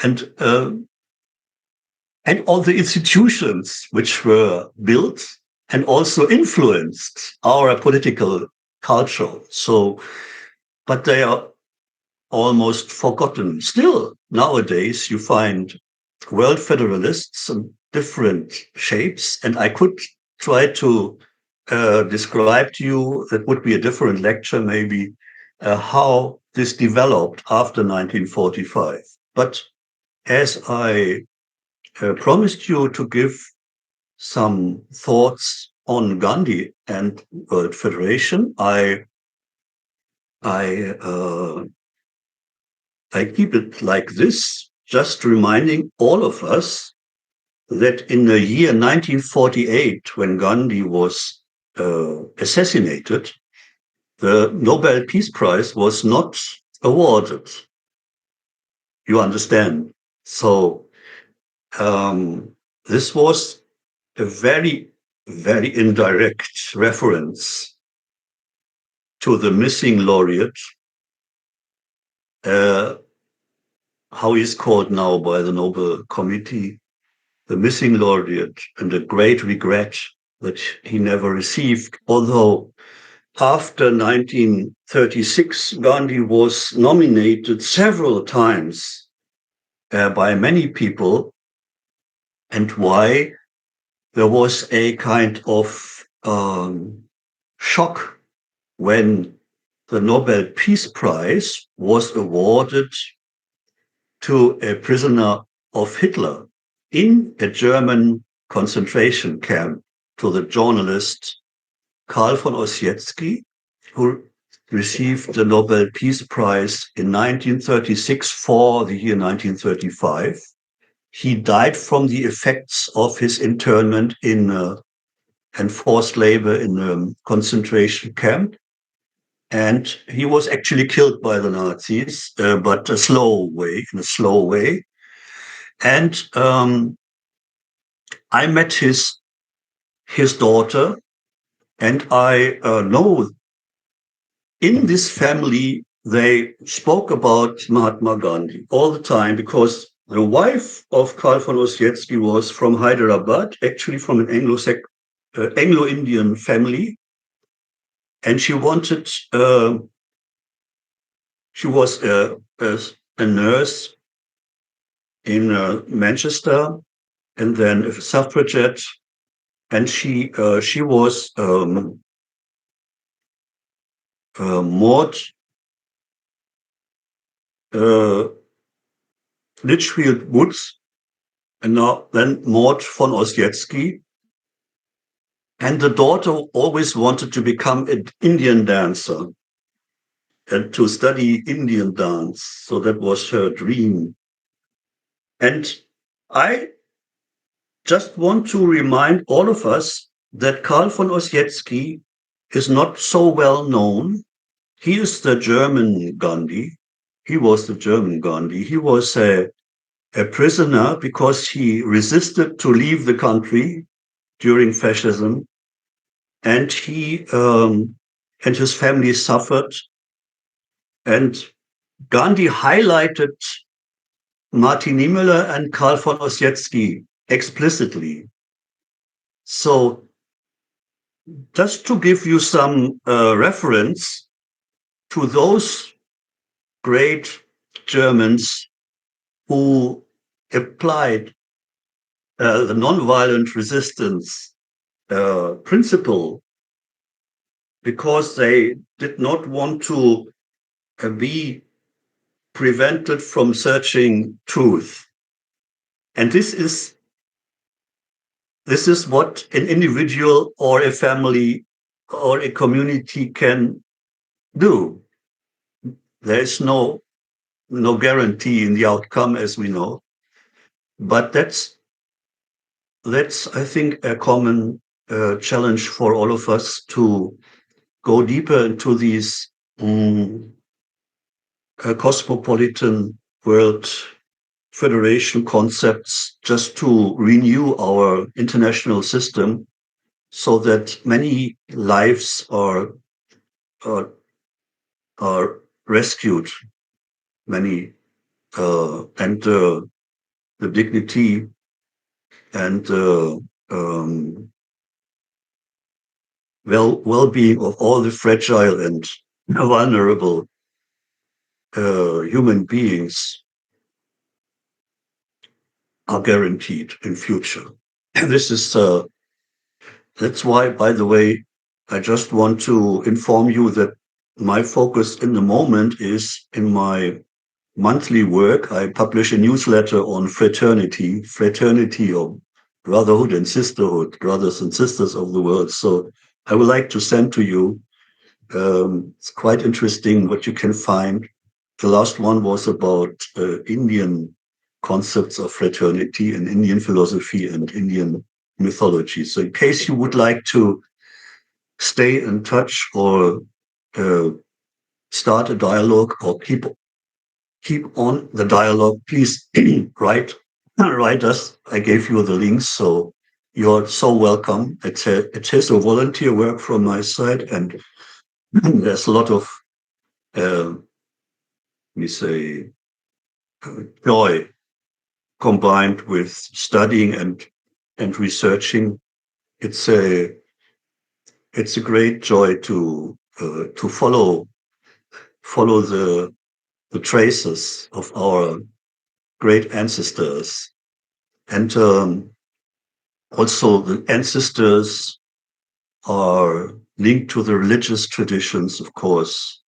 and uh, and all the institutions which were built and also influenced our political culture. So, but they are almost forgotten. Still, nowadays, you find world federalists in different shapes, and I could try to describe to you, that would be a different lecture maybe, how this developed after 1945. But as I promised you to give some thoughts on Gandhi and World Federation, I I keep it like this, just reminding all of us that in the year 1948, when Gandhi was assassinated, the Nobel Peace Prize was not awarded. You understand? So this was a very, very indirect reference to the missing laureate, uh, how he's called now by the Nobel Committee, the missing laureate, and a great regret that he never received. Although after 1936, Gandhi was nominated several times by many people, and why? There was a kind of shock when the Nobel Peace Prize was awarded to a prisoner of Hitler in a German concentration camp, to the journalist Karl von Ossietzky, who received the Nobel Peace Prize in 1936 for the year 1935. He died from the effects of his internment in enforced labor in a concentration camp. And he was actually killed by the Nazis, but in a slow way. And I met his daughter, and I know in this family they spoke about Mahatma Gandhi all the time, because the wife of Karl von Ossietzky was from Hyderabad, actually from an Anglo-Indian family, and she wanted. She was a nurse in Manchester, and then a suffragette, and she was moored uh, Litchfield Woods, and now then Maud von Ossietzky. And the daughter always wanted to become an Indian dancer and to study Indian dance. So that was her dream. And I just want to remind all of us that Karl von Ossietzky is not so well known. He is the German Gandhi. He was the German Gandhi. He was a prisoner because he resisted to leave the country during fascism, and he and his family suffered. And Gandhi highlighted Martin Niemöller and Karl von Ossietzky explicitly. So just to give you some reference to those great Germans who applied the nonviolent resistance principle because they did not want to be prevented from searching truth. And this is what an individual or a family or a community can do. There is no guarantee in the outcome, as we know, but that's I think a common challenge for all of us to go deeper into these cosmopolitan world federation concepts, just to renew our international system so that many lives are, are rescued, many and the dignity and well-being of all the fragile and vulnerable human beings are guaranteed in future. And this is that's why, by the way, I just want to inform you that my focus in the moment is in my monthly work. I publish a newsletter on fraternity or brotherhood and sisterhood, brothers and sisters of the world. So I would like to send to you. It's quite interesting what you can find. The last one was about Indian concepts of fraternity and Indian philosophy and Indian mythology. So in case you would like to stay in touch or uh, start a dialogue or keep on the dialogue, please write us. I gave you the links, so you're so welcome. It is a volunteer work from my side, and there's a lot of let me say joy combined with studying and researching. It's a it's a great joy to follow the traces of our great ancestors. And also, the ancestors are linked to the religious traditions, of course.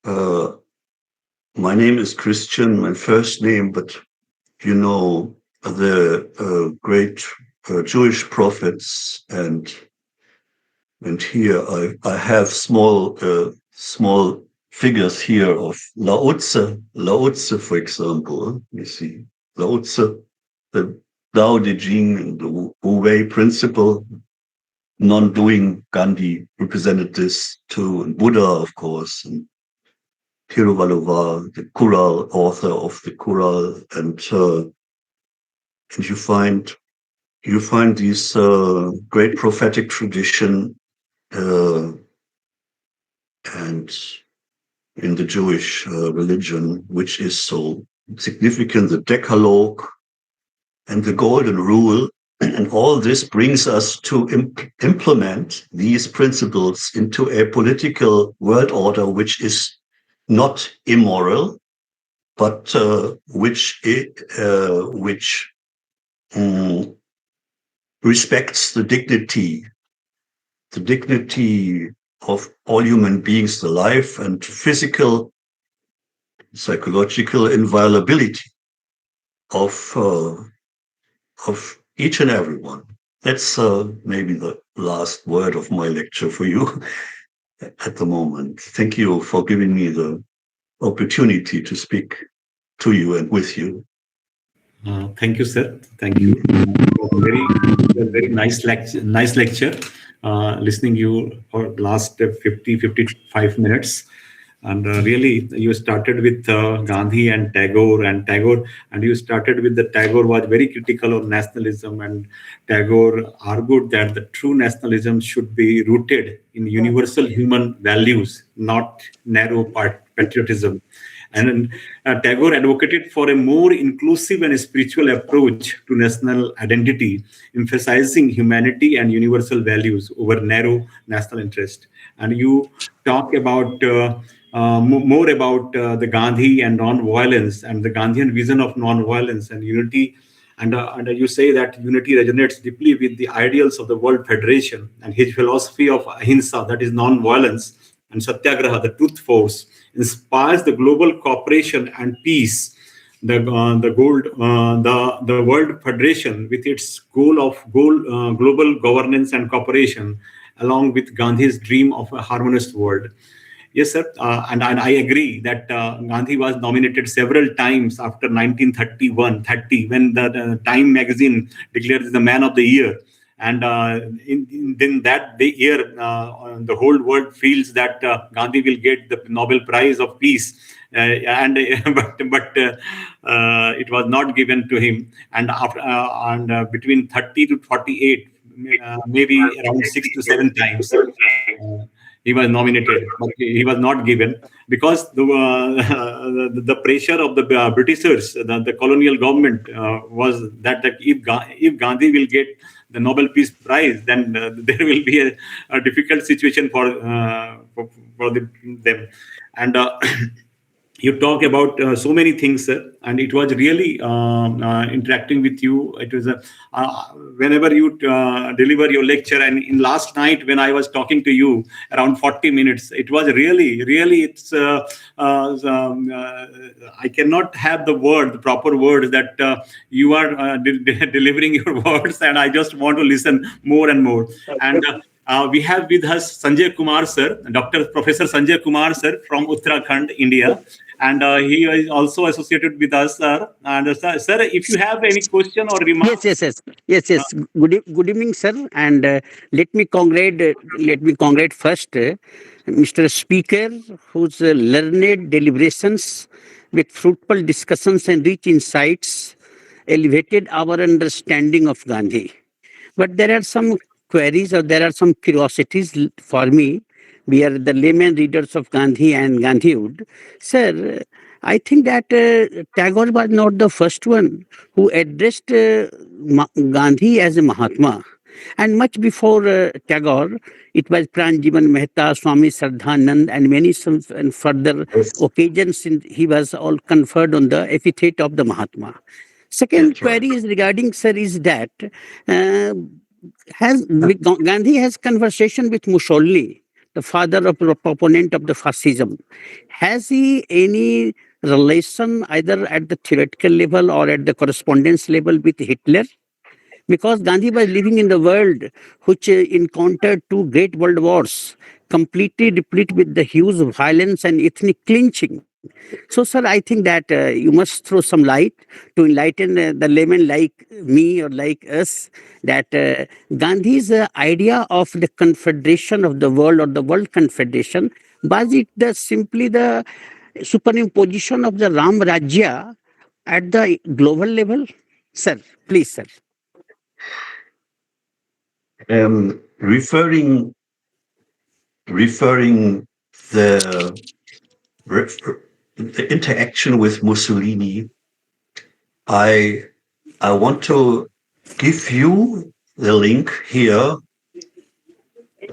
Uh, my name is Christian, my first name, but you know, the great Jewish prophets, and here I have small figures here of Lao Tzu, for example. You see, Lao Tzu, the Tao Te Ching, and the Wu Wei principle, non-doing. Gandhi represented this too, and Buddha, of course, and Thiruvalluvar, the Kural author of the Kural, and you find this great prophetic tradition uh, and in the Jewish religion, which is so significant, the Decalogue and the Golden Rule. And all this brings us to implement these principles into a political world order which is not immoral, but which respects the dignity of all human beings, the life and physical psychological inviolability of each and every one. That's maybe the last word of my lecture for you at the moment. Thank you for giving me the opportunity to speak to you and with you. Thank you, sir. Thank you. It was very nice lecture. Nice lecture. Listening you for last 55 minutes. And really, you started with Gandhi and Tagore, and you started with the Tagore was very critical on nationalism, and Tagore argued that the true nationalism should be rooted in universal human values, not narrow patriotism. And Tagore advocated for a more inclusive and spiritual approach to national identity, emphasizing humanity and universal values over narrow national interest. And you talk about more about the Gandhi and non-violence and the Gandhian vision of non-violence and unity. And you say that unity resonates deeply with the ideals of the World Federation and his philosophy of ahimsa, that is non-violence, and satyagraha, the truth force, inspires the global cooperation and peace. The World Federation, with its global governance and cooperation, along with Gandhi's dream of a harmonious world. Yes, sir. And I agree that Gandhi was nominated several times after 1931, 30, when the Time magazine declared the Man of the Year. And then that the year, the whole world feels that Gandhi will get the Nobel Prize of Peace. And but it was not given to him. And after between 30 to 48, maybe around 6 to 7 times. Uh, he was nominated, but he was not given because the pressure of the Britishers, the colonial government, was that if Gandhi will get the Nobel Peace Prize, then there will be a difficult situation for them. And you talk about so many things, sir, and it was really interacting with you. It was whenever you deliver your lecture, and in last night when I was talking to you around 40 minutes, it was really it's I cannot have the proper words that you are delivering your words, and I just want to listen more and more. And we have with us Sanjay Kumar sir, Dr. Professor Sanjay Kumar sir from Uttarakhand, India, and he is also associated with us, sir. And sir, if you have any question or remark, Yes, yes, yes, yes, uh, yes. Good evening, sir. And let me congratulate first Mr. Speaker, whose learned deliberations with fruitful discussions and rich insights elevated our understanding of Gandhi. But there are some queries or there are some curiosities for me. We are the layman readers of Gandhi and Gandhihood. Sir, I think that Tagore was not the first one who addressed Gandhi as a Mahatma. And much before Tagore, it was Pranjivan Mehta, Swami Sardhanand, and many some and further occasions he was all conferred on the epithet of the Mahatma. Second That's right. query is regarding, sir, is that uh, Gandhi has conversation with Mussolini, the father of the proponent of the fascism. Has he any relation either at the theoretical level or at the correspondence level with Hitler? Because Gandhi was living in the world which encountered two great world wars, completely replete with the hues of violence and ethnic clinching. So, sir, I think that you must throw some light to enlighten the layman like me or like us that Gandhi's idea of the confederation of the world or the world confederation, was it simply the superimposition of the Ram Rajya at the global level? Sir, please, sir. Referring the ref- the interaction with Mussolini, I I want to give you the link here.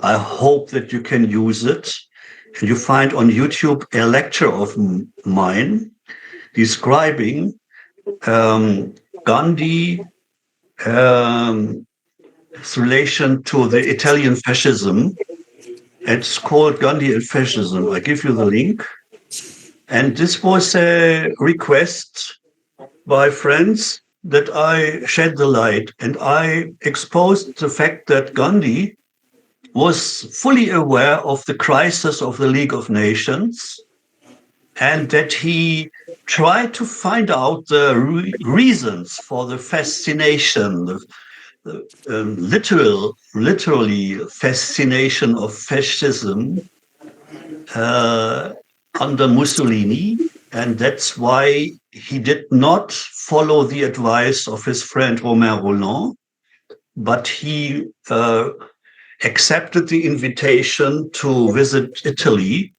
I hope that you can use it. And you find on YouTube a lecture of mine describing Gandhi, its relation to the Italian fascism. It's called Gandhi and Fascism. I give you the link. And this was a request by friends that I shed the light, and I exposed the fact that Gandhi was fully aware of the crisis of the League of Nations and that he tried to find out the reasons for the fascination, the literally fascination of fascism uh, under Mussolini. And that's why he did not follow the advice of his friend Romain Rolland, but he accepted the invitation to visit Italy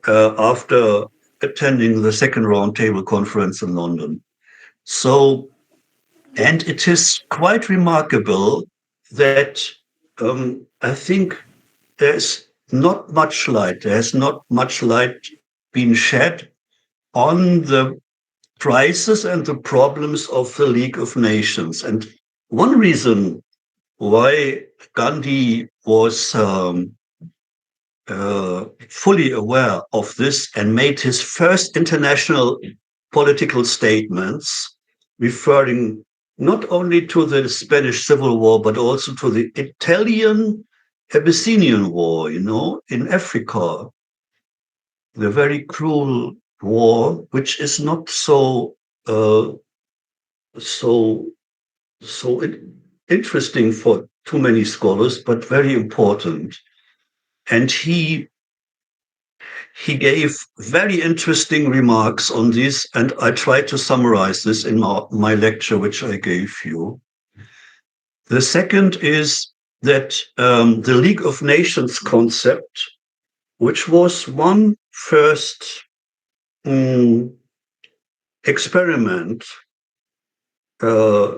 after attending the second roundtable conference in London. So, and it is quite remarkable that I think there's not much light, there has not much light been shed on the crisis and the problems of the League of Nations. And one reason why Gandhi was fully aware of this and made his first international political statements, referring not only to the Spanish Civil War, but also to the Italian Abyssinian War, in Africa, the very cruel war, which is not uh, so so interesting for too many scholars, but very important. And he gave very interesting remarks on this, and I tried to summarize this in my lecture, which I gave you. The second is that the League of Nations concept, which was one first experiment uh,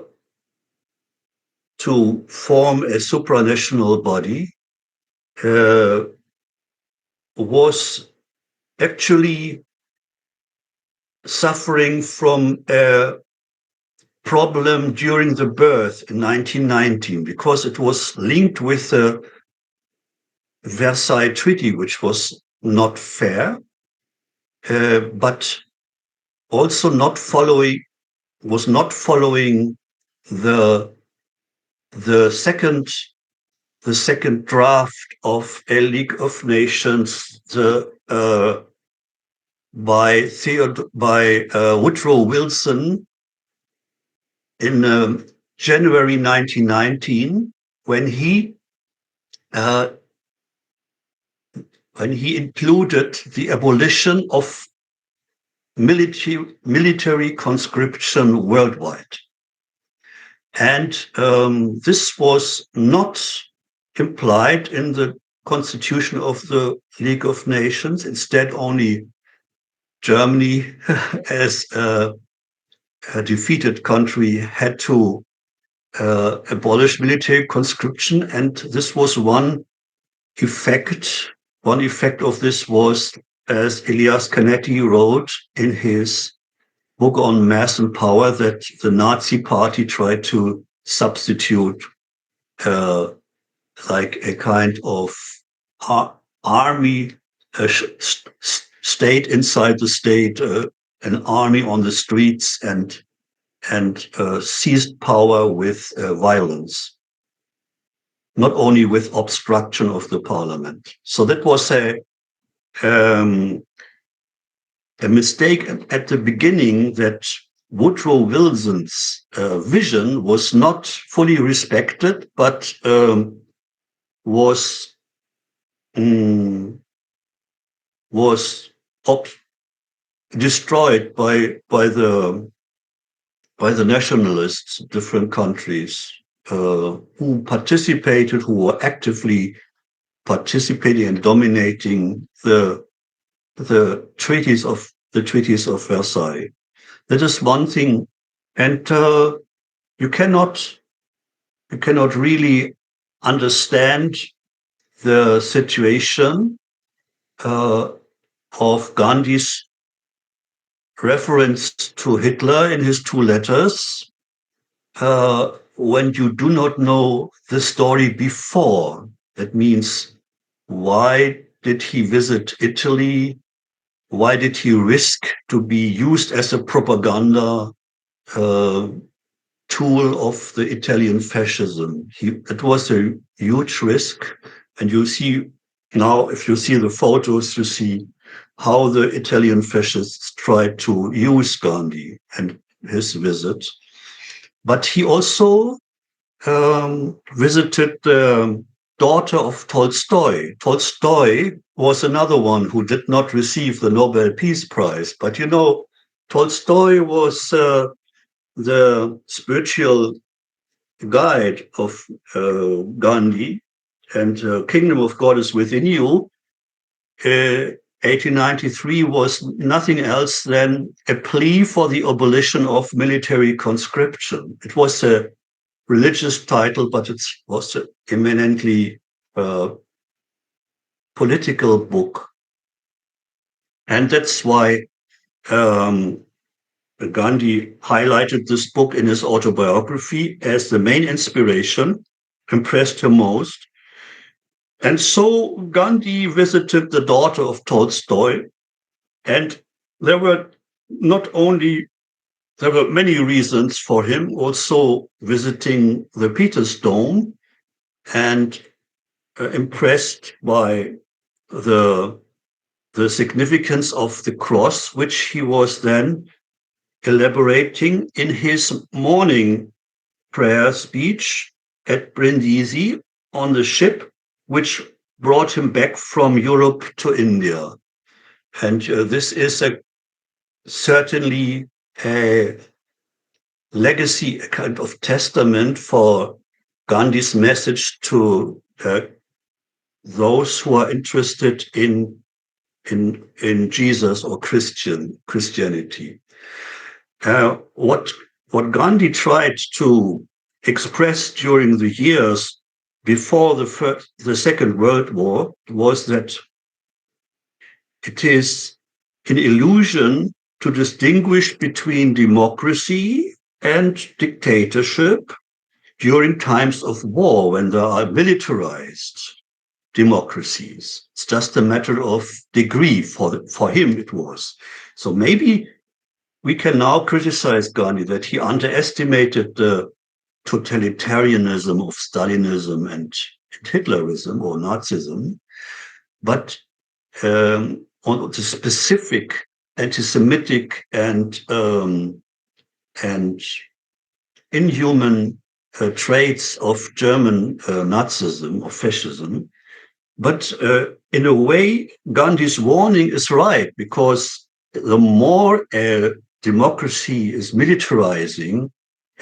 to form a supranational body, uh, was actually suffering from a problem during the birth in 1919 because it was linked with the Versailles Treaty, which was not fair, but also not following the the second the second draft of a League of Nations, by Woodrow Wilson in January 1919, when he uh, included the abolition of military conscription worldwide. And this was not implied in the constitution of the League of Nations. Instead, only Germany, as a defeated country, had to abolish military conscription. And this was one effect. One effect of this was, as Elias Canetti wrote in his book on mass and power, that the Nazi party tried to substitute uh, like a kind of army, state inside the state, an army on the streets, and seized power with violence, not only with obstruction of the parliament. So that was a mistake at the beginning, that Woodrow Wilson's vision was not fully respected, but was um, was destroyed by the nationalists, different countries who were actively participating and dominating the treaties of Versailles. That is one thing, and you cannot really understand the situation of Gandhi's reference to Hitler in his two letters when you do not know the story before. That means, why did he visit Italy? why did he risk to be used as a propaganda uh, tool of the Italian fascism? It was a huge risk. And you see now, if you see the photos, you see how the Italian fascists tried to use Gandhi and his visit. But he also visited the daughter of Tolstoy. Tolstoy was another one who did not receive the Nobel Peace Prize. But you know, Tolstoy was the spiritual guide of Gandhi, and Kingdom of God is Within You. 1893 was nothing else than a plea for the abolition of military conscription. It was a religious title, but it was an eminently political book. And that's why Gandhi highlighted this book in his autobiography as the main inspiration, impressed him most. And so Gandhi visited the daughter of Tolstoy, and there were not only there were many reasons for him also visiting the Peter's Dome and impressed by the the significance of the cross, which he was then elaborating in his morning prayer speech at Brindisi on the ship, which brought him back from Europe to India. And this is certainly a legacy, a kind of testament for Gandhi's message to those who are interested in Jesus or Christianity. What Gandhi tried to express during the years before the Second World War was that it is an illusion to distinguish between democracy and dictatorship during times of war when there are militarized democracies. It's just a matter of degree for him it was. So maybe we can now criticize Gandhi that he underestimated the totalitarianism of Stalinism and Hitlerism or Nazism, but on the specific anti-Semitic and inhuman traits of German Nazism or fascism. But in a way, Gandhi's warning is right, because the more democracy is militarizing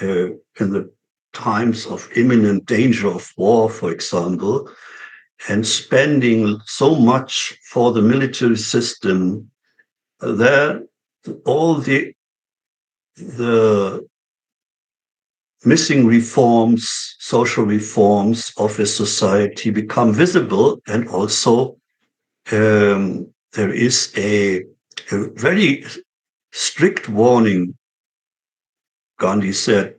in the times of imminent danger of war, for example, and spending so much for the military system, there all the missing reforms, social reforms of a society become visible. And also there is a very strict warning. Gandhi said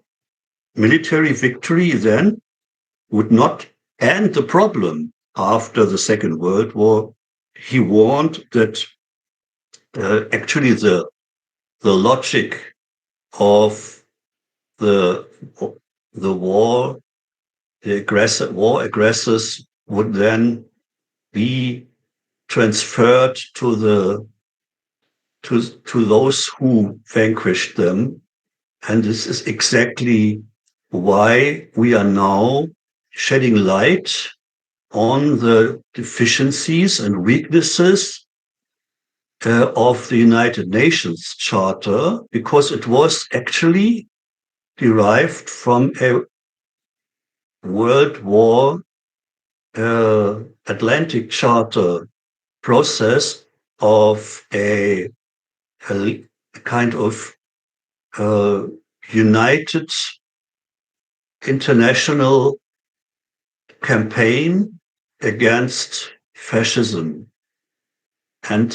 military victory then would not end the problem after the Second World War. He warned that actually the logic of the war, war aggressors would then be transferred to those who vanquished them. And this is exactly why we are now shedding light on the deficiencies and weaknesses of the United Nations Charter, because it was actually derived from a World War Atlantic Charter process of a kind of united international campaign against fascism. And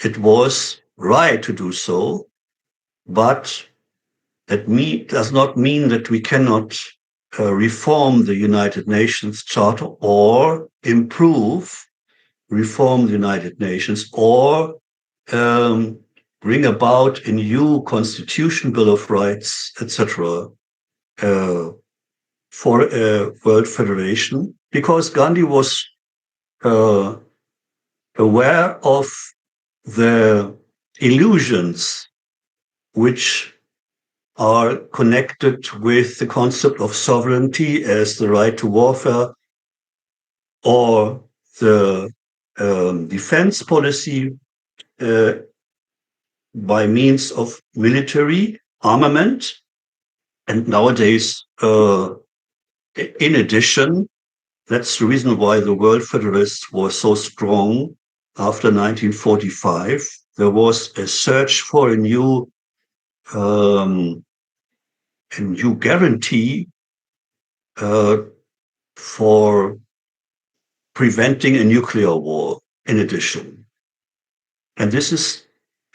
it was right to do so, but that does not mean that we cannot reform the United Nations Charter or improve reform the United Nations or um, bring about a new constitution, Bill of Rights, etc., for a world federation, because Gandhi was uh, aware of the illusions which are connected with the concept of sovereignty as the right to warfare or the defense policy uh, by means of military armament. And nowadays, in addition, that's the reason why the World Federalists was so strong after 1945. There was a search for a new guarantee uh, for preventing a nuclear war. In addition, and this is,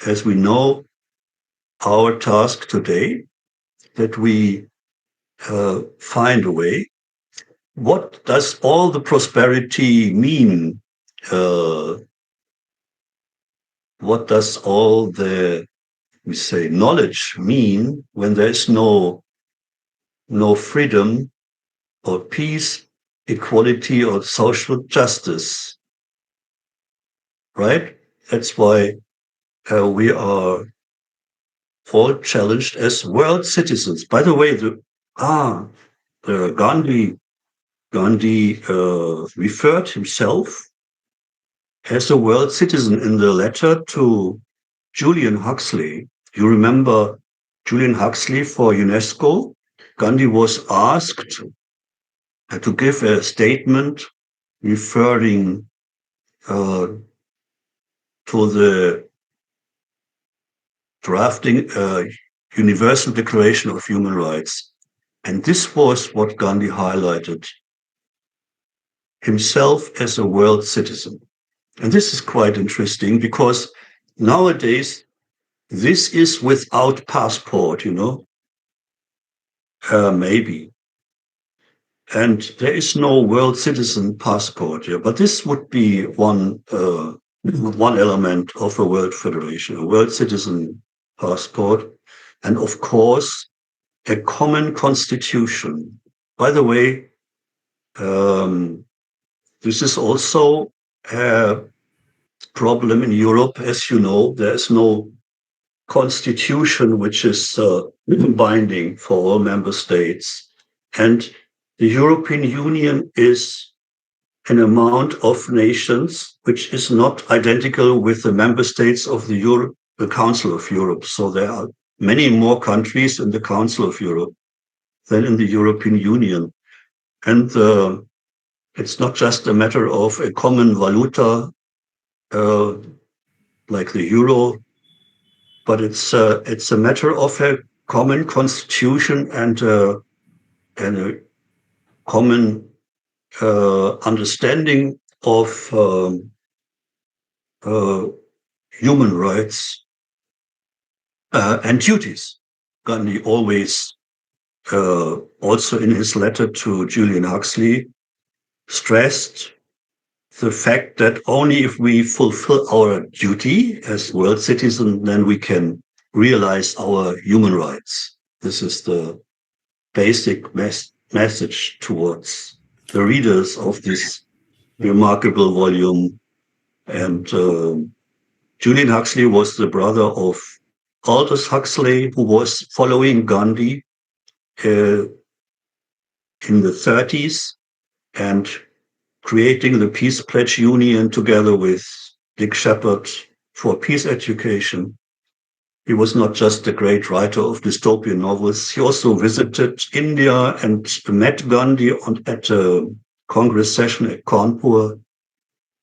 as we know, our task today, that we find a way. What does all the prosperity mean? Uh, what does all the, we say, knowledge mean when there is no freedom or peace, equality, or social justice? Right? That's why we are all challenged as world citizens. By the way, Gandhi referred himself as a world citizen in the letter to Julian Huxley. You remember Julian Huxley for UNESCO? Gandhi was asked to give a statement referring to the drafting Universal Declaration of Human Rights. And this was what Gandhi highlighted, himself as a world citizen. And this is quite interesting because nowadays this is without passport, maybe. And there is no world citizen passport here, but this would be one element of a world federation, a world citizen passport, and of course, a common constitution. By the way, this is also a problem in Europe. As you know, there is no constitution which is binding for all member states. And the European Union is an amount of nations which is not identical with the member states of the Council of Europe. So there are many more countries in the Council of Europe than in the European Union. And it's not just a matter of a common valuta uh, like the euro, but it's a matter of a common constitution and a common understanding of uh, human rights and duties. Gandhi always, also in his letter to Julian Huxley, stressed the fact that only if we fulfill our duty as world citizens, then we can realize our human rights. This is the basic message towards the readers of this remarkable volume. And Julian Huxley was the brother of Aldous Huxley, who was following Gandhi in the 30s and creating the Peace Pledge Union together with Dick Shepherd for peace education. He was not just a great writer of dystopian novels. He also visited India and met Gandhi at a Congress session at Kanpur.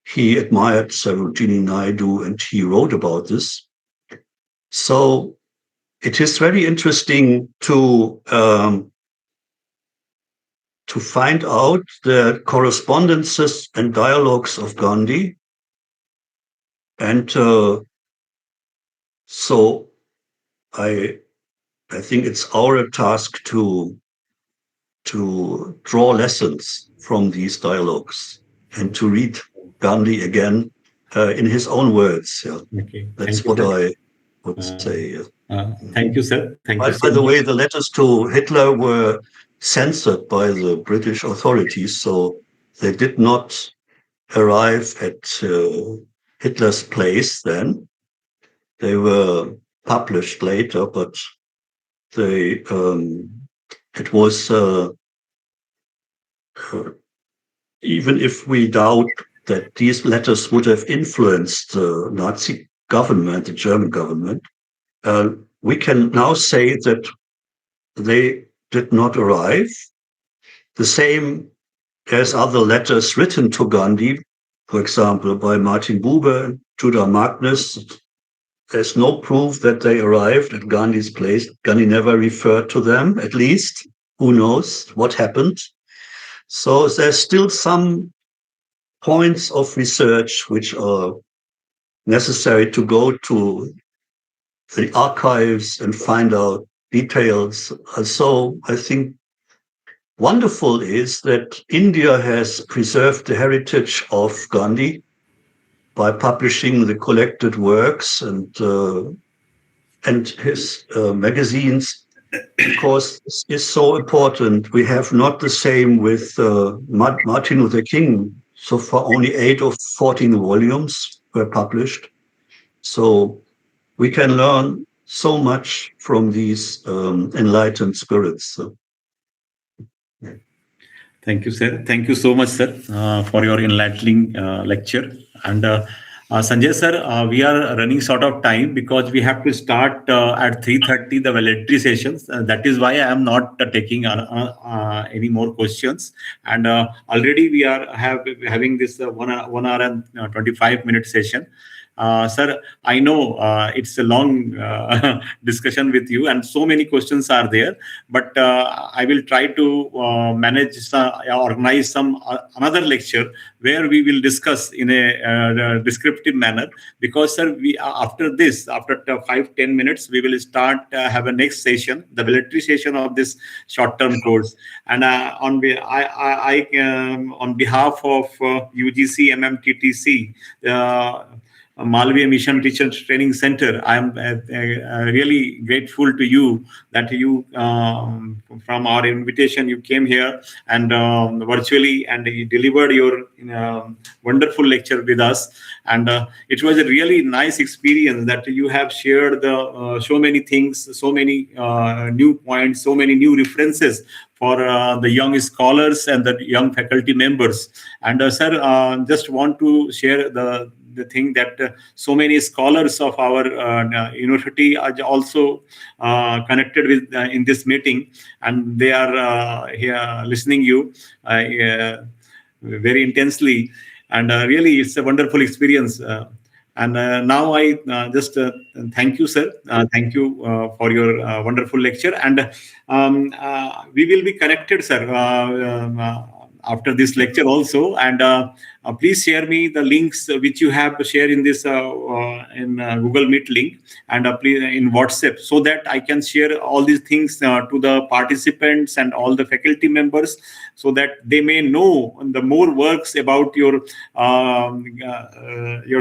He admired Sarojini Naidu and he wrote about this. So it is very interesting to find out the correspondences and dialogues of Gandhi. And so I think it's our task to draw lessons from these dialogues and to read Gandhi again in his own words. Yeah. Okay. That's Thank you, what sir. I would Uh, say. Yeah. Thank you, sir. Thank you so By the much. way, the letters to Hitler were censored by the British authorities, so they did not arrive at Hitler's place then. They were published later, but they it was uh, even if we doubt that these letters would have influenced the Nazi government, the German government, uh, we can now say that they did not arrive. The same as other letters written to Gandhi, for example, by Martin Buber and Judah Magnus. There's no proof that they arrived at Gandhi's place. Gandhi never referred to them, at least. Who knows what happened? So there's still some points of research which are necessary to go to the archives and find out details. So I think wonderful is that India has preserved the heritage of Gandhi by publishing the collected works and his magazines, because this is so important. We have not the same with Martin Luther King. So far, only 8 of 14 volumes were published. So we can learn so much from these enlightened spirits. So, Thank you, sir. Thank you so much, sir, for your enlightening lecture. And Sanjay, sir, we are running short of time because we have to start at 3:30 the valedictory sessions. That is why I am not taking any more questions. And already we are having this 1 hour and 25-minute session. Sir, I know it's a long discussion with you, and so many questions are there. But I will try to organize some another lecture where we will discuss in a descriptive manner. Because, sir, we after this, after 5-10 minutes, we will start have a next session, the military session of this short-term course. And on behalf of UGC MMTTC. Malviya Mission Teacher Training Center. I am really grateful to you that you, from our invitation, you came here and virtually and you delivered your wonderful lecture with us. And it was a really nice experience that you have shared so many things, so many new points, so many new references for the young scholars and the young faculty members. And sir, just want to share the thing that so many scholars of our university are also connected with in this meeting, and they are here listening you very intensely, and really it's a wonderful experience. And now I just thank you, sir. Thank you for your wonderful lecture, and we will be connected, sir, after this lecture also. And please share me the links which you have shared in this in Google Meet link, and please in WhatsApp, so that I can share all these things to the participants and all the faculty members, so that they may know the more works about your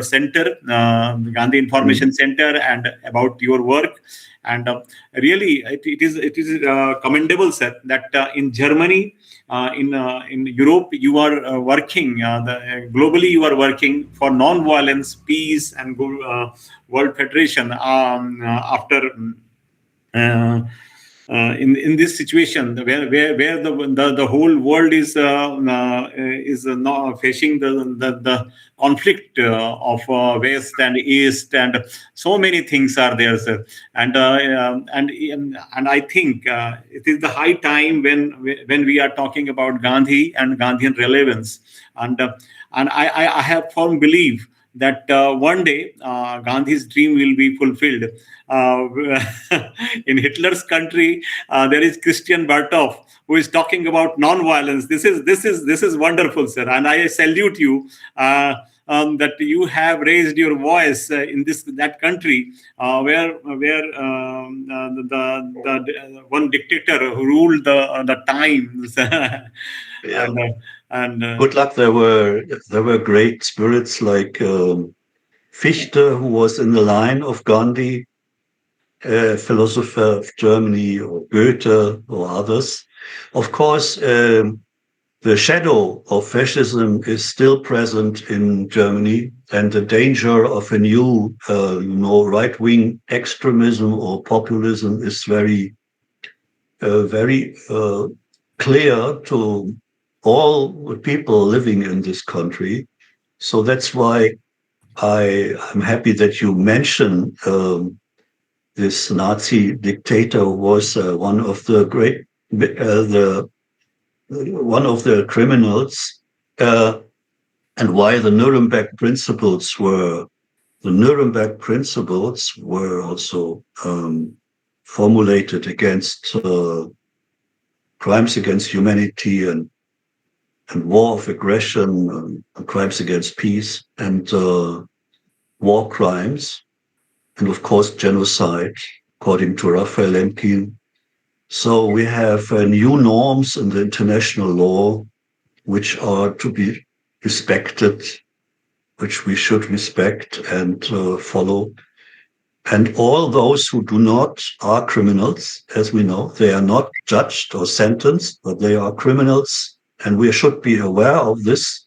center, Gandhi Information Center, and about your work. And really, it is commendable, sir, that in Germany, in Europe, you are working. Globally, you are working for non-violence, peace, and World Federation. After in this situation where the whole world is now facing the conflict of west and east, and so many things are there, sir. And and I think it is the high time when we are talking about Gandhi and Gandhian relevance. And I have firm belief that one day Gandhi's dream will be fulfilled. Uh, in Hitler's country, there is Christian Bartolf who is talking about non-violence. This is wonderful, sir, and I salute you. that you have raised your voice in that country where the one dictator who ruled the times. Yeah. And Good luck. There were great spirits like Fichte, who was in the line of Gandhi, philosopher of Germany, or Goethe, or others. Of course, the shadow of fascism is still present in Germany, and the danger of a new, right-wing extremism or populism is very clear to all the people living in this country. So that's why I'm happy that you mention this Nazi dictator who was one of the great, the one of the criminals, and why the Nuremberg Principles were also formulated against crimes against humanity and war of aggression, crimes against peace, and war crimes, and of course genocide, according to Raphael Lemkin. So we have new norms in the international law which are to be respected, which we should respect and follow. And all those who do not are criminals, as we know. They are not judged or sentenced, but they are criminals, and we should be aware of this.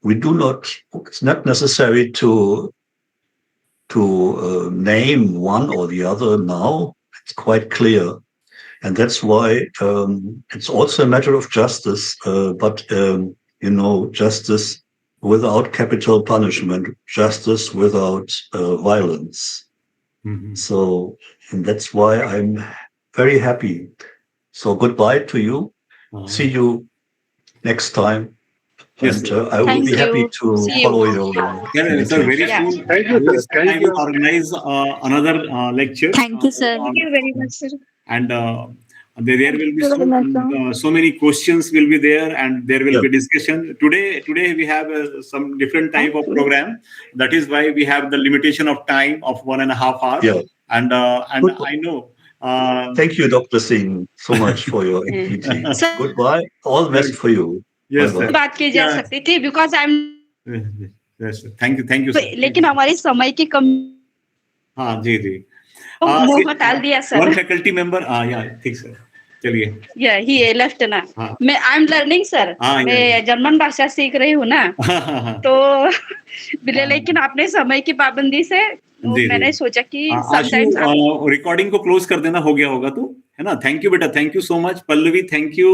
It's not necessary to name one or the other now. It's quite clear. And that's why it's also a matter of justice, but justice without capital punishment, justice without violence. Mhm. So, and that's why I'm very happy. So goodbye to you. See you next time. Yes, And I will be Thank happy you. to See follow you. your yeah, sir. Very invitation. Yeah. soon, Thank you, very sir. soon I Thank will you. organize another lecture. Thank you, sir. On- Thank you very much, sir. and there will be Thank you very much, sir. so many questions will be there, and there will Yeah. be discussion. Today we have some different type of program. That is why we have the limitation of time of 1.5 hours. Yeah. And Good. I know. Thank you, Dr. Singh, so much for your Yeah. activity. Sir, Goodbye. All the best for you. Yes, Bye sir. bye. बात की जा Yeah. सकती थी because I'm Yes, sir. Thank you, sir. लेकिन हमारी समय की कमी हाँ जी जी मुंह को टाल दिया सर वन फैकल्टी मेंबर हाँ या ठीक सर चलिए या ही लेफ्ट ना हाँ मैं आई एम लर्निंग सर हाँ मैं जर्मन भाषा सीख रही हूँ ना हाँ तो लेकिन आपने समय की पाबंदी से जी मैंने सोचा कि आशु समटाइम्स रिकॉर्डिंग को क्लोज कर देना हो गया होगा तो है ना थैंक यू बेटा thank you so much Pallavi thank you